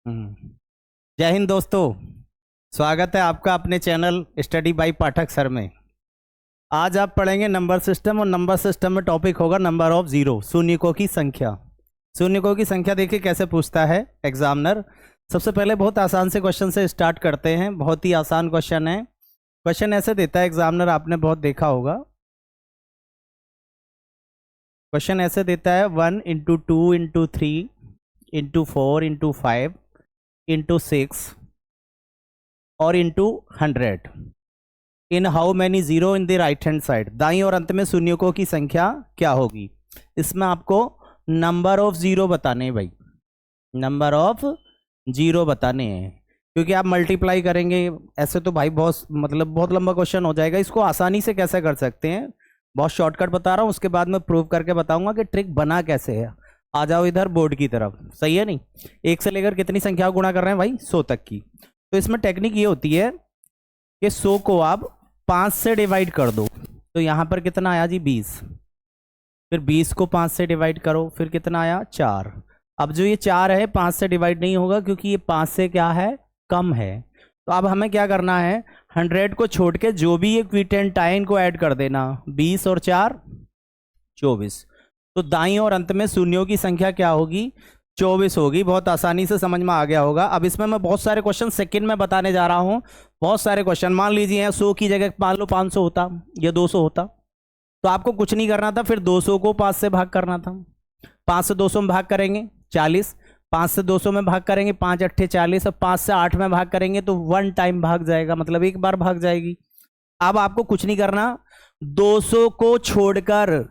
हम्म। जय हिंद दोस्तों, स्वागत है आपका अपने चैनल स्टडी बाय पाठक सर में। आज आप पढ़ेंगे नंबर सिस्टम और नंबर सिस्टम में टॉपिक होगा नंबर ऑफ जीरो, शून्यकों की संख्या। शून्यकों की संख्या देखिए कैसे पूछता है एग्जामिनर। सबसे पहले बहुत आसान से क्वेश्चन से स्टार्ट करते हैं। बहुत ही आसान क्वेश्चन है। क्वेश्चन ऐसे देता है एग्जामिनर, आपने बहुत देखा होगा। क्वेश्चन ऐसे देता है 1 into 2 into 3 into 4 into 5 into 6 और into 100 in how many zero in the right hand side. दाईं और अंत में शून्यकों की संख्या क्या होगी। इसमें आपको नंबर ऑफ जीरो बताने हैं भाई, नंबर ऑफ जीरो बताने हैं, क्योंकि आप मल्टीप्लाई करेंगे ऐसे तो भाई बहुत लंबा क्वेश्चन हो जाएगा। इसको आसानी से कैसे कर सकते हैं, बहुत शॉर्टकट बता रहा हूँ, उसके बाद मैं प्रूव करके बताऊंगा कि ट्रिक बना कैसे है। आ जाओ इधर बोर्ड की तरफ, सही है नहीं। एक से लेकर कितनी संख्या गुणा कर रहे हैं भाई, 100 तक की। तो इसमें टेक्निक ये होती है कि 100 को आप 5 से डिवाइड कर दो, तो यहाँ पर कितना आया जी 20। फिर 20 को 5 से डिवाइड करो, फिर कितना आया 4। अब जो ये 4 है 5 से डिवाइड नहीं होगा, क्योंकि ये 5 से क्या है, कम है। तो अब हमें क्या करना है, 100 को छोड़ के जो भी ये क्विटेंट आए इनको ऐड कर देना। 20 और 4 24। तो दाईं और अंत में शून्यों की संख्या क्या होगी, 24 होगी। बहुत आसानी से समझ में आ गया होगा। अब इसमें मैं बहुत सारे क्वेश्चन सेकंड में बताने जा रहा हूं। बहुत सारे क्वेश्चन, मान लीजिए 100 की जगह मान लो 500 होता या 200 होता, तो आपको कुछ नहीं करना था, फिर 200 को 5 से भाग करना था। 5 से 200 में भाग करेंगे 40, 5 से 200 में भाग करेंगे 5 अट्ठे 40, और 5 से 8 में भाग करेंगे तो 1 टाइम भाग जाएगा, मतलब एक बार भाग जाएगी। अब आपको कुछ नहीं करना, 200 को छोड़कर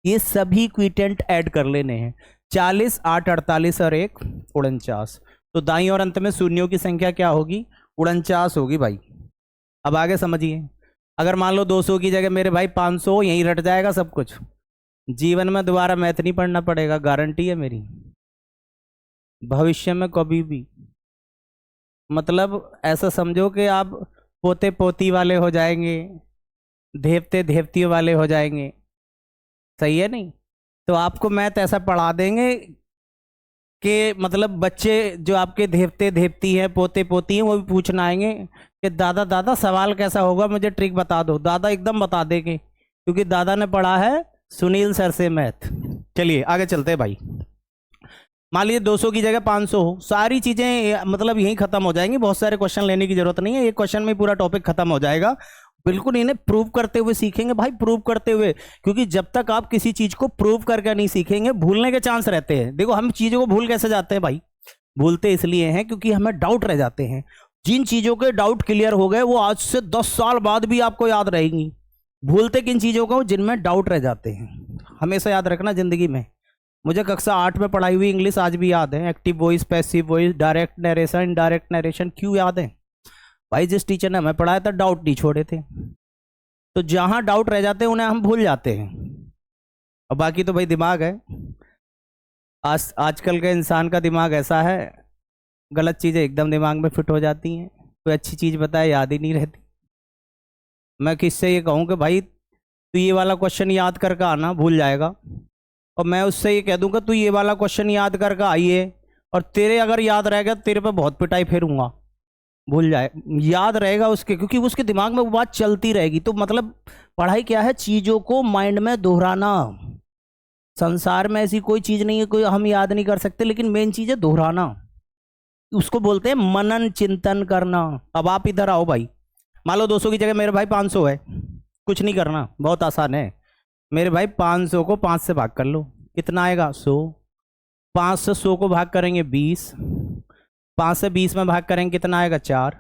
ये सभी क्विटेंट ऐड कर लेने हैं। 40 8 48 और 1 49। तो दाईं और अंत में शून्यों की संख्या क्या होगी, 49 होगी भाई। अब आगे समझिए, अगर मान लो 200 की जगह मेरे भाई 500, यहीं रट जाएगा सब कुछ। जीवन में दोबारा मैथ नहीं पढ़ना पड़ेगा, गारंटी है मेरी। भविष्य में कभी भी, मतलब ऐसा समझो कि आप पोते पोती वाले हो जाएंगे, देवते देवतियों वाले हो जाएंगे, सही है नहीं। तो आपको मैथ ऐसा पढ़ा देंगे कि मतलब बच्चे जो आपके देवते देवती हैं, पोते पोती हैं, वो भी पूछना आएंगे कि दादा दादा सवाल कैसा होगा, मुझे ट्रिक बता दो। दादा एकदम बता देंगे, क्योंकि दादा ने पढ़ा है सुनील सर से मैथ। चलिए आगे चलते हैं भाई। मान लीजिए 200 की जगह 500 हो, सारी चीजें मतलब यहीं खत्म हो जाएंगी। बहुत सारे क्वेश्चन लेने की जरूरत नहीं है, एक क्वेश्चन में पूरा टॉपिक खत्म हो जाएगा। बिल्कुल इन्हें प्रूव करते हुए सीखेंगे भाई, प्रूव करते हुए, क्योंकि जब तक आप किसी चीज को प्रूव करके नहीं सीखेंगे, भूलने के चांस रहते हैं। देखो हम चीजों को भूल कैसे जाते हैं भाई, भूलते इसलिए हैं क्योंकि हमें डाउट रह जाते हैं। जिन चीजों के डाउट क्लियर हो गए वो आज से 10 साल बाद भी आपको याद रहेंगी। भूलते किन चीजों को, जिनमें डाउट रह जाते हैं। हमेशा याद रखना जिंदगी में। मुझे कक्षा 8 में पढ़ाई हुई इंग्लिश आज भी याद है। Active voice, passive voice, direct narration, indirect narration, क्यों याद है भाई, जिस टीचर ने हमें पढ़ाया था डाउट नहीं छोड़े थे। तो जहां डाउट रह जाते हैं उन्हें हम भूल जाते हैं, और बाकी तो भाई दिमाग है। आजकल के इंसान का दिमाग ऐसा है, गलत चीजें एकदम दिमाग में फिट हो जाती हैं, कोई अच्छी चीज बताए याद ही नहीं रहती। मैं किससे ये कहूँ कि भाई तू ये वाला क्वेश्चन याद करके आना, भूल जाएगा, और मैं उससे ये कह दूंगा तू ये वाला क्वेश्चन याद करके आइए, और तेरे अगर याद रहेगा तेरे पे बहुत पिटाई फेरूंगा, भूल जाए। याद रहेगा उसके, क्योंकि उसके दिमाग में वो बात चलती रहेगी। तो मतलब पढ़ाई क्या है, चीजों को माइंड में दोहराना। संसार में ऐसी कोई चीज नहीं है कोई हम याद नहीं कर सकते, लेकिन मेन चीज है दोहराना। उसको बोलते हैं मनन चिंतन करना। अब आप इधर आओ भाई, मान लो 200 की जगह मेरे भाई 500 है, कुछ नहीं करना, बहुत आसान है मेरे भाई। 500 को 5 से भाग कर लो, कितना आएगा 100। 5 से 100 को भाग करेंगे 20, 5 से 20 में भाग करेंगे कितना आएगा 4।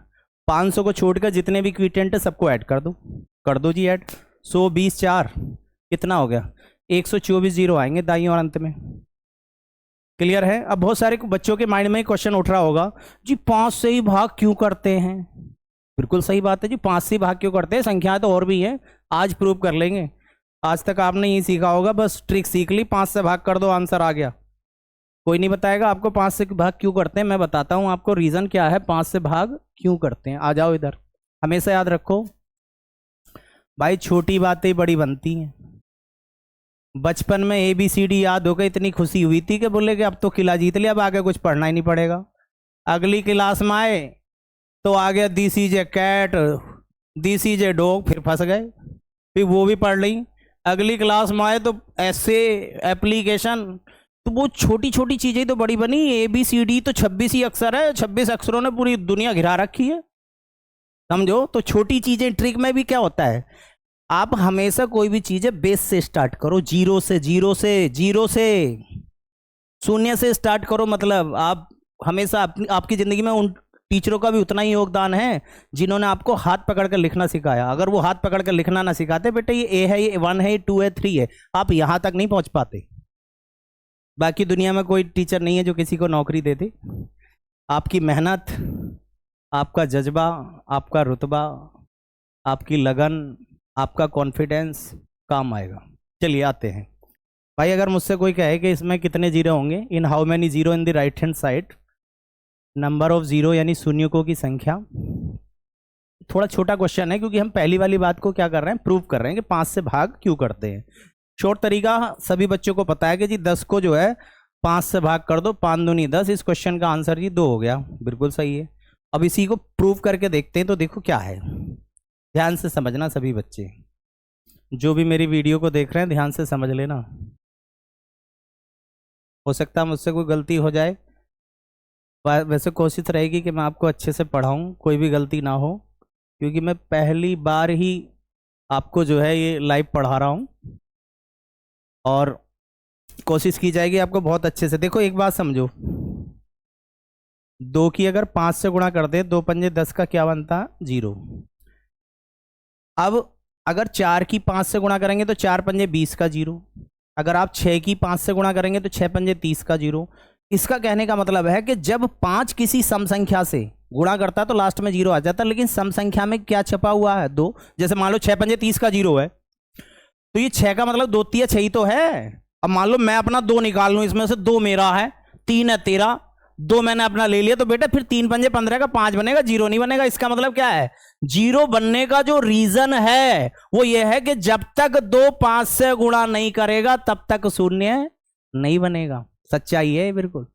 500 को छोड़कर जितने भी क्विटेंट है सबको ऐड कर दो जी ऐड। 100 20 4 कितना हो गया, 124 जीरो आएंगे दाईं और अंत में। क्लियर है। अब बहुत सारे बच्चों के माइंड में क्वेश्चन उठ रहा होगा, जी 5 से ही भाग क्यों करते हैं। बिल्कुल सही बात है जी, 5 से ही भाग क्यों करते हैं, संख्याएं तो और भी है, आज प्रूव कर लेंगे। आज तक आपने यही सीखा होगा, बस ट्रिक सीख ली, 5 से भाग कर दो आंसर आ गया। कोई नहीं बताएगा आपको 5 से भाग क्यों करते हैं, मैं बताता हूं आपको रीजन क्या है 5 से भाग क्यों करते हैं। आ जाओ इधर। हमेशा याद रखो भाई, छोटी बातें बड़ी बनती हैं। बचपन में ABCD याद हो गई, इतनी खुशी हुई थी कि बोले कि अब तो किला जीत लिया, अब आगे कुछ पढ़ना ही नहीं पड़ेगा। अगली क्लास में आए तो आ गया this is a cat, this is a dog, फिर फंस गए, फिर वो भी पढ़ ली। अगली क्लास में आए तो ऐसे एप्लीकेशन, तो वो छोटी छोटी चीजें तो बड़ी बनी। ABCD तो 26 ही अक्षर है, 26 अक्षरों ने पूरी दुनिया घिरा रखी है, समझो। तो छोटी चीजें, ट्रिक में भी क्या होता है, आप हमेशा कोई भी चीज है बेस से स्टार्ट करो, जीरो से शून्य से स्टार्ट करो। मतलब आप हमेशा आपकी जिंदगी में उन टीचरों का भी उतना ही योगदान है जिन्होंने आपको हाथ पकड़ कर लिखना सिखाया। अगर वो हाथ पकड़ कर लिखना ना सिखाते, बेटे ये A है, ये 1 है, ये 2 है, 3 है, आप यहां तक नहीं पहुंच पाते। बाकी दुनिया में कोई टीचर नहीं है जो किसी को नौकरी दे दे। आपकी मेहनत, आपका जज्बा, आपका रुतबा, आपकी लगन, आपका कॉन्फिडेंस काम आएगा। चलिए आते हैं भाई। अगर मुझसे कोई कहे कि इसमें कितने जीरो होंगे, इन how many zero in the right hand side, number of zero यानी शून्यों की संख्या। थोड़ा छोटा क्वेश्चन है क्योंकि हम पहली वाली बात को क्या कर रहे हैं, प्रूव कर रहे हैं कि 5 से भाग क्यों करते हैं। शॉर्ट तरीका सभी बच्चों को पता है कि जी 10 को जो है 5 से भाग कर दो, 5 दूनी 10। इस क्वेश्चन का आंसर जी 2 हो गया, बिल्कुल सही है। अब इसी को प्रूव करके देखते हैं, तो देखो क्या है, ध्यान से समझना सभी बच्चे, जो भी मेरी वीडियो को देख रहे हैं ध्यान से समझ लेना। हो सकता है मुझसे कोई गलती हो जाए, वैसे कोशिश रहेगी कि मैं आपको अच्छे से पढ़ाऊं, कोई भी गलती ना हो, क्योंकि मैं पहली बार ही आपको जो है ये लाइव पढ़ा रहा हूं, और कोशिश की जाएगी आपको बहुत अच्छे से। देखो एक बात समझो, 2 की अगर 5 से गुणा कर दे, 2 पंजे 10 का क्या बनता, 0। अब अगर 4 की 5 से गुणा करेंगे तो 4 पंजे 20 का 0। अगर आप 6 की 5 से गुणा करेंगे तो 6 पंजे 30 का 0। इसका कहने का मतलब है कि जब 5 किसी सम संख्या से गुणा करता है तो लास्ट में 0 आ जाता है, लेकिन सम संख्या में क्या छपा हुआ है, 2। जैसे मान लो 6 पंजे 30 का 0 है, तो ये 6 का मतलब 2 तिया 6 ही तो है। अब मान लो मैं अपना 2 निकाल लूं, इसमें से 2 मेरा है, 3 है तेरा, 2 मैंने अपना ले लिया, तो बेटा फिर 3 पंजे 15 का 5 बनेगा, 0 नहीं बनेगा। इसका मतलब क्या है, 0 बनने का जो रीजन है वो ये है कि जब तक 2 5 से गुणा नहीं करेगा तब तक शून्य नहीं बनेगा। सच्चाई है बिल्कुल।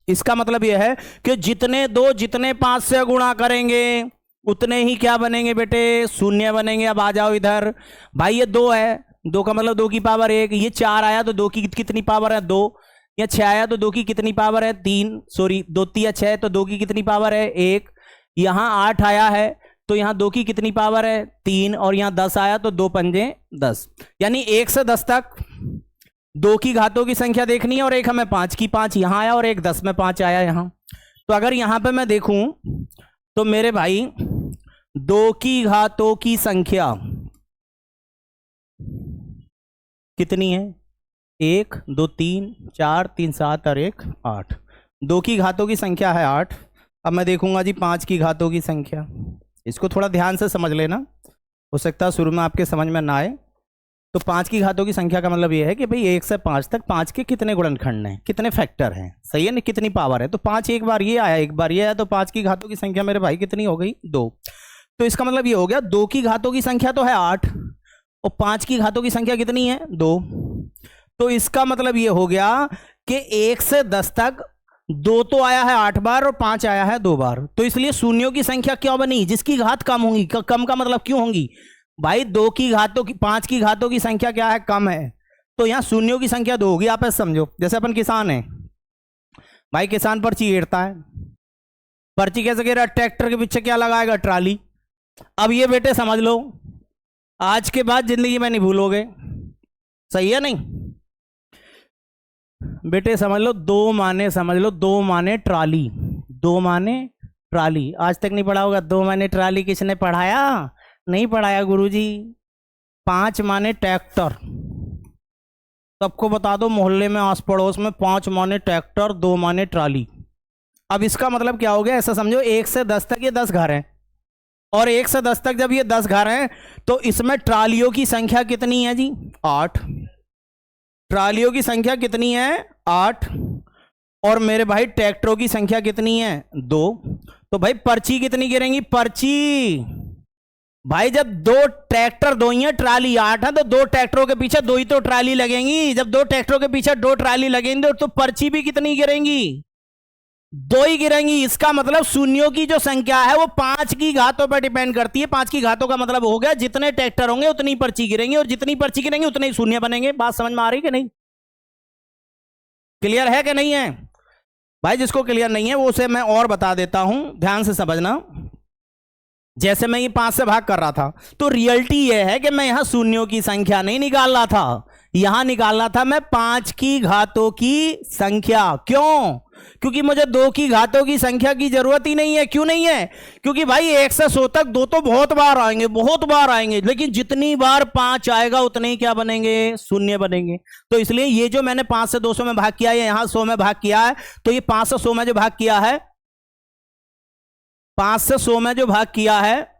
इसका मतलब यह है कि जितने 5 से गुणा करेंगे उतने ही क्या बनेंगे बेटे, शून्य बनेंगे। अब आ जाओ इधर भाई, ये 2 है, 2 का मतलब 2 की पावर 1, ये 4 आया तो 2 की कितनी पावर है, 2। या 6 आया तो 2 की कितनी पावर है, 3। सॉरी 2 तिया 6, तो 2 की कितनी पावर है, 1। यहां 8 आया है तो यहां 2 की कितनी पावर है, 3। और यहां 10 आया तो 2 पंजे 10। यानी 1 से 10 तक 2 की घातों की संख्या देखनी है, और एक हमें 5 की 5 यहां आया और एक 10 में 5 आया यहां। तो अगर यहां पे मैं देखूं तो मेरे भाई 2 की घातों की संख्या कितनी है, 1 2 3 4 3 7 और 1 8। 2 की घातों की संख्या है 8। अब मैं देखूंगा जी 5 की घातों की संख्या। इसको थोड़ा ध्यान से समझ लेना, हो सकता है शुरू में आपके समझ में ना आए। तो 5 की घातों की संख्या का मतलब यह है कि भाई 1 से 5 तक 5 के कितने गुणनखंड हैं, कितने फैक्टर हैं, सही है ना, कितनी पावर है। तो 5 एक बार ये आया, एक बार ये आया, तो 5 की घातों की संख्या मेरे भाई कितनी हो गई, 2। तो इसका मतलब ये हो गया 2 की घातों की संख्या तो है 8 और 5 की घातों की संख्या कितनी है, 2। तो इसका मतलब ये हो गया कि 1 से 10 तक 2 तो आया है 8 बार और 5 आया है 2 बार। तो इसलिए शून्यों की संख्या क्यों बनी, जिसकी घात कम होंगी। कम का मतलब क्यों होंगी भाई, 2 की घातों की 5 की घातों की संख्या क्या है, कम है, तो यहां शून्यों की संख्या 2 होगी। आप ऐसे समझो, जैसे अपन किसान है भाई, किसान पर्ची घेरता है, पर्ची कैसे घेरा, ट्रैक्टर के पीछे क्या लगाएगा, ट्राली। अब ये बेटे समझ लो, आज के बाद जिंदगी में नहीं भूलोगे, सही है नहीं बेटे, समझ लो 2 माने, समझ लो 2 माने ट्राली, 2 माने ट्राली। आज तक नहीं पढ़ा होगा 2 माने ट्राली, किसने पढ़ाया, नहीं पढ़ाया गुरुजी। 5 माने ट्रैक्टर, सबको बता दो मोहल्ले में आस पड़ोस में, 5 माने ट्रैक्टर, 2 माने ट्राली। अब इसका मतलब क्या हो गया, ऐसा समझो 1 से 10 तक ये 10 घर हैं, और 1 से 10 तक जब ये 10 घर हैं तो इसमें ट्रालियों की संख्या कितनी है जी, 8। ट्रालियों की संख्या कितनी है, 8। और मेरे भाई ट्रैक्टरों की संख्या कितनी है, 2। तो भाई पर्ची कितनी गिरेंगी, पर्ची भाई जब 2 ट्रैक्टर 2 ही है, ट्राली 8 है, तो 2 ट्रैक्टरों के पीछे 2 ही तो ट्राली लगेंगी। जब 2 ट्रैक्टरों के पीछे 2 ट्राली लगेंगी तो पर्ची भी कितनी गिरेंगी, दो ही गिरेंगी, इसका मतलब शून्यों की जो संख्या है वो 5 की घातों पर डिपेंड करती है। 5 की घातों का मतलब हो गया जितने ट्रैक्टर होंगे उतनी पर्ची गिरेंगी, और जितनी पर्ची गिरेंगी उतने ही शून्य बनेंगे। बात समझ में आ रही कि नहीं? क्लियर है कि नहीं है भाई? जिसको क्लियर नहीं है वो उसे मैं और बता देता हूं, ध्यान से समझना। जैसे मैं ये 5 से भाग कर रहा था, तो रियलिटी ये है कि मैं यहां शून्यों की संख्या नहीं निकाल रहा था, यहां निकालना था मैं 5 की घातों की संख्या। क्यों? क्योंकि मुझे 2 की घातों की संख्या की जरूरत ही नहीं है। क्यों नहीं है? क्योंकि भाई 1 से 100 तक 2 तो बहुत बार आएंगे, बहुत बार आएंगे, लेकिन जितनी बार 5 आएगा उतने ही क्या बनेंगे? शून्य बनेंगे। तो इसलिए ये जो मैंने 5 से 200 में भाग किया है, यहां 100 में भाग किया है, तो ये 5 से 100 में जो भाग किया है, 5 से 100 में जो भाग किया है,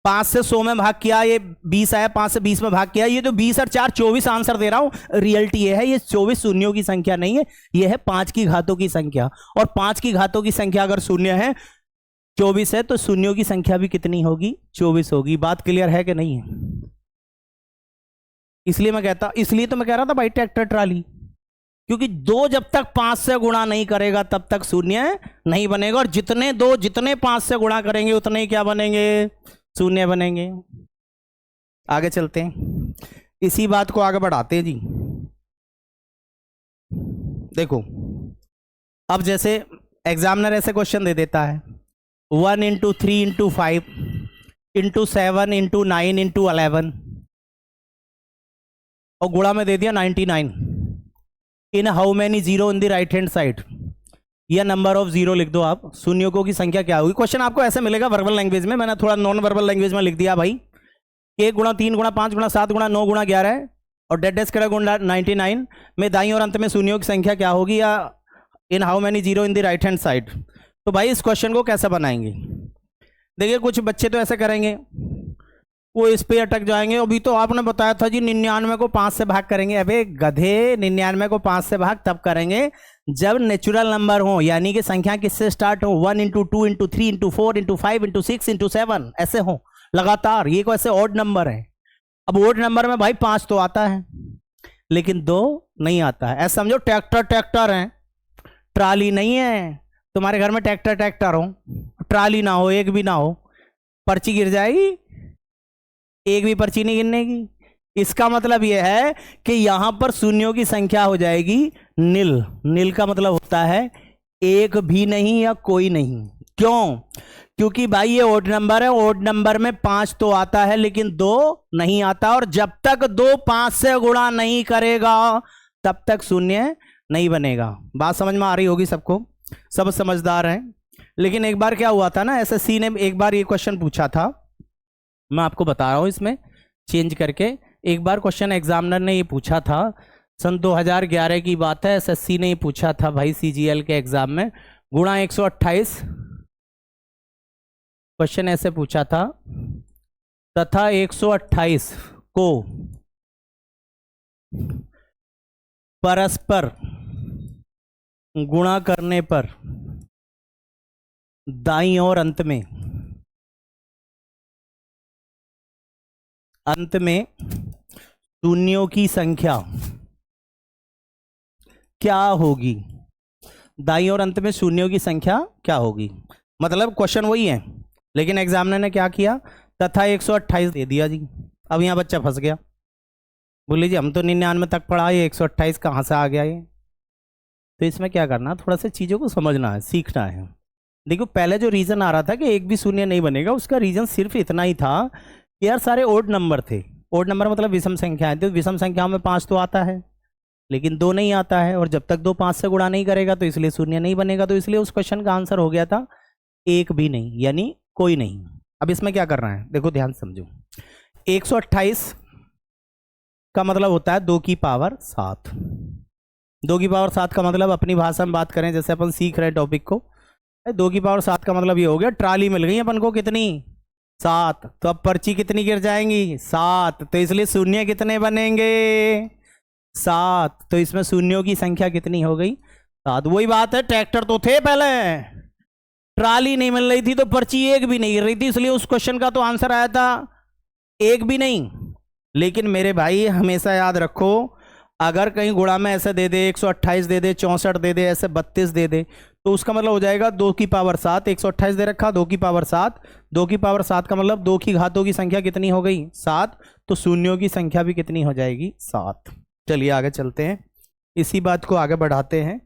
5 से 100 में भाग किया, ये 20 आया, 5 से 20 में भाग किया, ये तो 20 और 4 24 आंसर दे रहा हूं। रियलिटी ये है, ये 24 शून्यों की संख्या नहीं है, ये है 5 की घातों की संख्या। और 5 की घातों की संख्या अगर शून्य है, 24 है, तो शून्यों की संख्या भी कितनी होगी? 24 होगी। बात क्लियर है कि नहीं है? इसलिए तो मैं कह रहा था भाई ट्रैक्टर ट्राली, क्योंकि 2 जब तक 5 से गुणा नहीं करेगा तब तक शून्य नहीं बनेगा, और जितने 5 से गुणा करेंगे उतने ही क्या बनेंगे? शून्य बनेंगे। आगे चलते हैं, इसी बात को आगे बढ़ाते हैं जी। देखो, अब जैसे एग्जामिनर ऐसे क्वेश्चन दे देता है 1 into 3 into 5 into 7 into 9 into 11, और गुणा में दे दिया 99। इन how many zero in the right hand side, या नंबर ऑफ जीरो लिख दो आप। शून्यों की संख्या क्या होगी? क्वेश्चन आपको ऐसे मिलेगा वर्बल लैंग्वेज में, मैंने थोड़ा नॉन वर्बल लैंग्वेज में लिख दिया भाई। 1 गुणा 3 गुणा 5 गुणा 7 गुणा 9 गुणा 11 और डेड स्क्वायर गुणा 99 में दाईं और अंत में शून्यों की संख्या क्या होगी, या इन how many zero in the right hand side. तो भाई इस क्वेश्चन को कैसे बनाएंगे? देखिए, कुछ बच्चे तो ऐसे करेंगे, वो इस पे अटक जाएंगे। अभी तो आपने बताया था जी 99 को 5 से भाग करेंगे। अबे गधे, 99 को 5 से भाग तब करेंगे जब नेचुरल नंबर हो, यानी कि संख्या किससे स्टार्ट हो? 1 into 2 into 3 into 4 into 5 into 6 into 7 ऐसे हो लगातार। ये कैसे ऑड नंबर है? अब ऑड नंबर में भाई 5 तो आता है लेकिन 2 नहीं आता है। ऐसा समझो ट्रैक्टर है, ट्राली नहीं है। तुम्हारे घर में ट्रैक्टर हो, ट्राली ना हो, एक भी ना हो, पर्ची गिर जाएगी, एक भी पर्ची नहीं गिरने की। इसका मतलब यह है कि यहां पर शून्यों की संख्या हो जाएगी नील। नील का मतलब होता है एक भी नहीं या कोई नहीं। क्यों? क्योंकि भाई ये ओड नंबर है, ओड नंबर में 5 तो आता है लेकिन 2 नहीं आता, और जब तक 2 5 से गुणा नहीं करेगा तब तक शून्य नहीं बनेगा। बात समझ में आ रही होगी सबको, सब समझदार हैं। लेकिन एक बार क्या हुआ था ना, एसएससी ने एक बार ये क्वेश्चन पूछा था, मैं आपको बता रहा हूं इसमें चेंज करके। एक बार क्वेश्चन एग्जामिनर ने ये पूछा था, सन 2011 की बात है, एसएससी ने ये पूछा था भाई सीजीएल के एग्जाम में, गुणा 128। क्वेश्चन ऐसे पूछा था, तथा 128 को परस्पर गुणा करने पर दाईं और अंत में शून्यों की संख्या क्या होगी? दाईं और अंत में शून्यों की संख्या क्या होगी? मतलब क्वेश्चन वही है, लेकिन एग्जामिनर ने क्या किया, तथा 128 दे दिया जी। अब यहां बच्चा फंस गया, बोले जी हम तो 99 तक पढ़ा, ये 128 कहां से आ गया ये? तो इसमें क्या करना, थोड़ा सा चीज़ों को समझना है, सीखना है। देखो, पहले जो रीज़न आ रहा था कि एक भी शून्य नहीं बनेगा, उसका रीज़न सिर्फ इतना ही था कि यार सारे ओड नंबर थे। ओड नंबर मतलब विषम संख्याएं, तो विषम संख्याओं में 5 तो आता है लेकिन 2 नहीं आता है, और जब तक 2 5 से गुणा नहीं करेगा तो इसलिए शून्य नहीं बनेगा। तो इसलिए उस क्वेश्चन का आंसर हो गया था एक भी नहीं, यानी कोई नहीं। अब इसमें क्या करना है, देखो ध्यान समझो। 128 का मतलब होता है 2 की पावर 7। 2 की पावर 7 का मतलब, अपनी भाषा में बात करें जैसे अपन सीख रहे हैं टॉपिक को, 2 की पावर 7 का मतलब ये हो गया ट्राली मिल गई अपन को कितनी, 7। तो अब पर्ची कितनी गिर जाएंगी, 7। तो इसलिए शून्य कितने बनेंगे, 7। तो इसमें शून्यों की संख्या कितनी हो गई, 7। वही बात है, ट्रैक्टर तो थे पहले, ट्राली नहीं मिल रही थी तो पर्ची एक भी नहीं गिर रही थी, इसलिए उस क्वेश्चन का तो आंसर आया था एक भी नहीं। लेकिन मेरे भाई हमेशा याद रखो, अगर कहीं गुणा में ऐसे दे दे 128 दे दे 64 दे दे ऐसे 32 दे दे तो उसका मतलब हो जाएगा 2 की पावर 7, 128 दे रखा 2 की पावर 7, 2 की पावर 7 का मतलब 2 की घातों की संख्या कितनी हो गई 7, तो शून्यों की संख्या भी कितनी हो जाएगी 7। चलिए आगे चलते हैं, इसी बात को आगे बढ़ाते हैं।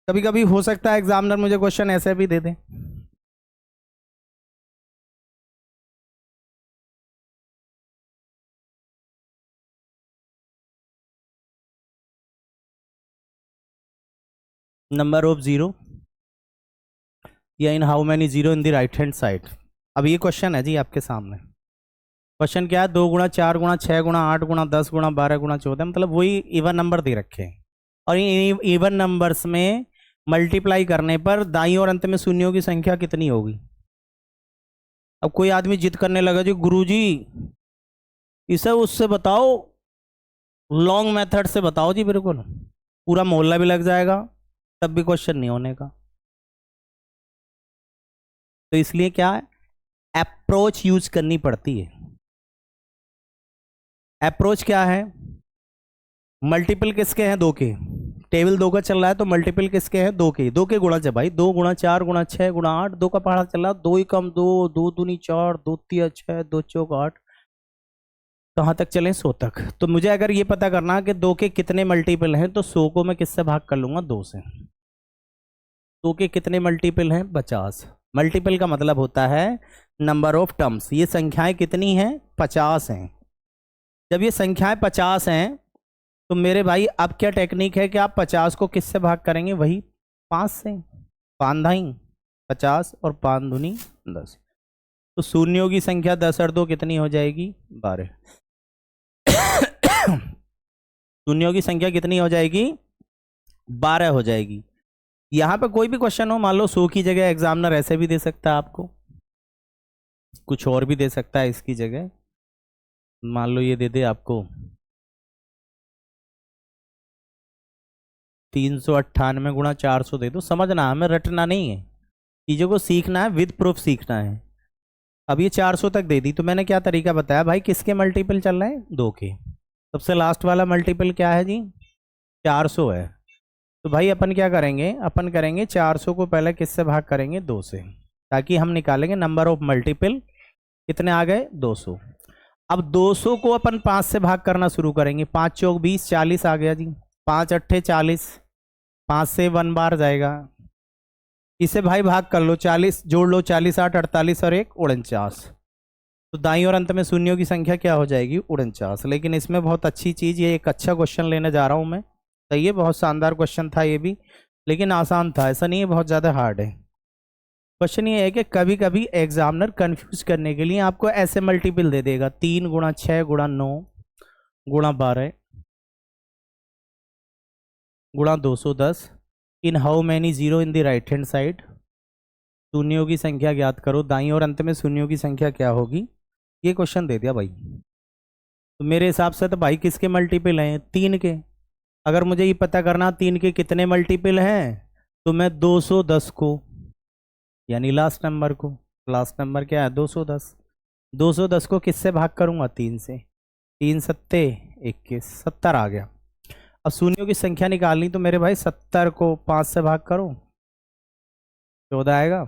कभी कभी हो सकता है एग्जामिनर मुझे क्वेश्चन ऐसे भी दे दे। नंबर ऑफ जीरो या इन how many zero in the right hand side. अब ये क्वेश्चन है जी आपके सामने। क्वेश्चन क्या है, 2 गुणा 4 गुणा 6 गुणा 8 गुणा 10 गुणा 12 गुणा 14, मतलब वही इवन नंबर दे रखे हैं और इन इवन नंबर्स में मल्टीप्लाई करने पर दाईं और अंत में शून्यों की संख्या कितनी होगी। अब कोई आदमी जिद करने लगा जी गुरुजी इसे उससे बताओ, लॉन्ग मेथड से बताओ जी, बिल्कुल पूरा मोहल्ला भी लग जाएगा तब भी क्वेश्चन नहीं होने का। तो इसलिए क्या है, अप्रोच यूज करनी पड़ती है। अप्रोच क्या है, मल्टीपल किसके हैं 2 के, टेबल 2 का चल रहा है तो मल्टीपल किसके हैं 2 के, 2 के गुणा से भाई 2 गुणा 4 गुणा 6 गुणा 8, 2 का पहाड़ा चल रहा, 2 ही कम 2, 2 दूनी 4, 2 तिया 6, 2 चौक 8, कहाँ तक चलें 100 तक। तो मुझे अगर ये पता करना कि 2 के कितने मल्टीपल हैं तो 100 को मैं किससे भाग कर लूंगा 2 से। 2 के कितने मल्टीपल हैं 50। मल्टीपल का मतलब होता है नंबर ऑफ टर्म्स, ये संख्याएं कितनी हैं 50 हैं। जब ये संख्याएं 50 हैं तो मेरे भाई अब क्या टेक्निक है कि आप 50 को किससे भाग करेंगे, वही 5 से, 5 धाई 50 और 5 दूनी 10, तो शून्यों की संख्या 10 और 2 कितनी हो जाएगी 12। शून्यों की संख्या कितनी हो जाएगी 12 हो जाएगी। यहां पे कोई भी क्वेश्चन हो, मान लो 100 की जगह एग्जामिनर ऐसे भी दे सकता है आपको, कुछ और भी दे सकता है इसकी जगह। मान लो ये दे दे आपको 398 गुणा 400 दे दो, समझना हमें रटना नहीं है, चीज़ों को सीखना है, विद प्रूफ सीखना है। अब ये 400 तक दे दी तो मैंने क्या तरीका बताया भाई, किसके मल्टीपल चल रहे हैं 2 के, सबसे लास्ट वाला मल्टीपल क्या है जी 400 है। तो भाई अपन क्या करेंगे, अपन करेंगे 400 को पहले किससे भाग करेंगे 2 से, ताकि हम निकालेंगे नंबर ऑफ मल्टीपल कितने आ गए 200। अब 200 को अपन 5 से भाग करना शुरू करेंगे, 5 चौक 20 40 आ गया जी, 5 अट्ठे 40, 5 से 1 बार जाएगा, इसे भाई भाग कर लो 40 जोड़ लो 40 8 48 और 1 49, तो दाईं और अंत में शून्यों की संख्या क्या हो जाएगी 49। लेकिन इसमें बहुत अच्छी चीज़, ये एक अच्छा क्वेश्चन लेने जा रहा हूँ मैं, सही है, बहुत शानदार क्वेश्चन था ये भी, लेकिन आसान था, ऐसा नहीं है बहुत ज़्यादा हार्ड है। क्वेश्चन ये है कि कभी कभी एग्जामिनर कंफ्यूज करने के लिए आपको ऐसे मल्टीपल दे देगा 3 गुणा 6 गुणा 9 गुणा 12 गुणा 210 in how many zero in the right hand side, शून्यों की संख्या ज्ञात करो, दाईं और अंत में शून्यों की संख्या क्या होगी, ये क्वेश्चन दे दिया भाई। तो मेरे हिसाब से तो भाई किसके मल्टीपल हैं 3 के, अगर मुझे ये पता करना 3 के कितने मल्टीपल हैं तो मैं 210 को, यानी लास्ट नंबर को, लास्ट नंबर क्या है 210, 210 को किससे भाग करूंगा 3 से, 3 सत्ते 21, 70 आ गया। अब शून्यों की संख्या निकालनी तो मेरे भाई 70 को 5 से भाग करो 14 आएगा,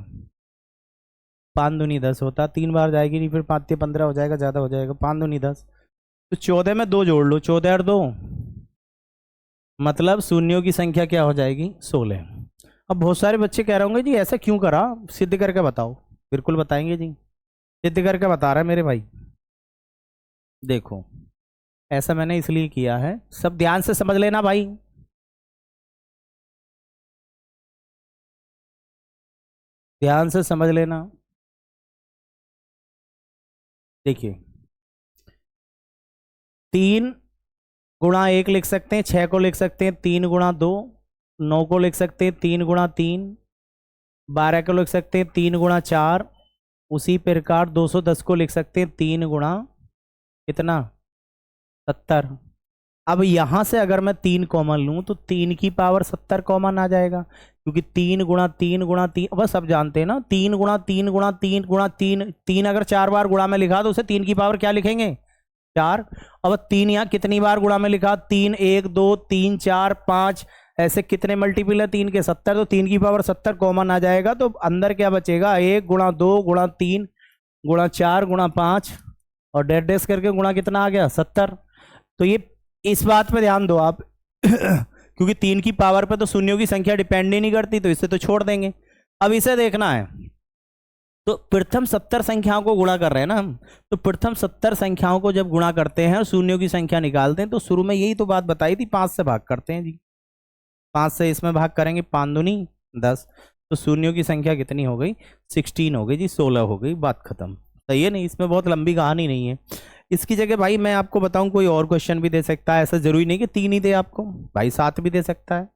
5 दूनी 10 होता, 3 बार जाएगी नहीं, फिर 5 15 हो जाएगा, ज़्यादा हो जाएगा, 5 दूनी 10, तो 14 में 2 जोड़ लो, 14 और 2 मतलब शून्यों की संख्या क्या हो जाएगी 16। अब बहुत सारे बच्चे कह रहे होंगे जी ऐसा क्यों करा, सिद्ध करके बताओ, बिल्कुल बताएंगे जी, सिद्ध करके बता रहा है मेरे भाई। देखो ऐसा मैंने इसलिए किया है, सब ध्यान से समझ लेना भाई, ध्यान से समझ लेना। देखिए 3 गुणा 1 लिख सकते हैं, 6 को लिख सकते हैं 3 गुणा 2, 9 को लिख सकते हैं 3 गुणा 3, 12 को लिख सकते हैं 3 गुणा 4, उसी प्रकार 210 को लिख सकते हैं 3 गुणा कितना 70। अब यहां से अगर मैं 3 कॉमन लूं तो 3 की पावर 70 कॉमन आ जाएगा, क्योंकि 3 गुणा 3 गुणा 3, बस सब जानते हैं ना 3 गुणा 3 गुणा 3 गुणा 3, 3 अगर 4 बार गुणा में लिखा तो उसे 3 की पावर क्या लिखेंगे 4। अब 3 यहाँ कितनी बार गुणा में लिखा, 3 1 2 3 4 5, ऐसे कितने मल्टीपल है 3 के 70, तो 3 की पावर 70 कॉमन आ जाएगा, तो अंदर क्या बचेगा, 1 गुणा 2 गुणा 3 गुणा 4 गुणा 5 और डेढ़ डेढ़ करके गुणा कितना आ गया 70। तो ये इस बात पे ध्यान दो आप क्योंकि 3 की पावर पे तो शून्यों की संख्या डिपेंड ही नहीं करती, तो इसे तो छोड़ देंगे। अब इसे देखना है, तो प्रथम 70 संख्याओं को गुणा कर रहे हैं ना हम, तो प्रथम 70 संख्याओं को जब गुणा करते हैं और शून्यों की संख्या निकालते हैं, तो शुरू में यही तो बात बताई थी, 5 से भाग करते हैं जी, 5 से इसमें भाग करेंगे, 5 दूनी 10, तो शून्यों की संख्या कितनी हो गई, 16 हो गई जी, 16 हो गई, बात खत्म। सही है नहीं, इसमें बहुत लंबी कहानी नहीं है। इसकी जगह भाई मैं आपको बताऊं, कोई और क्वेश्चन भी दे सकता है, ऐसा जरूरी नहीं कि 3 ही दे आपको, भाई 7 भी दे सकता है।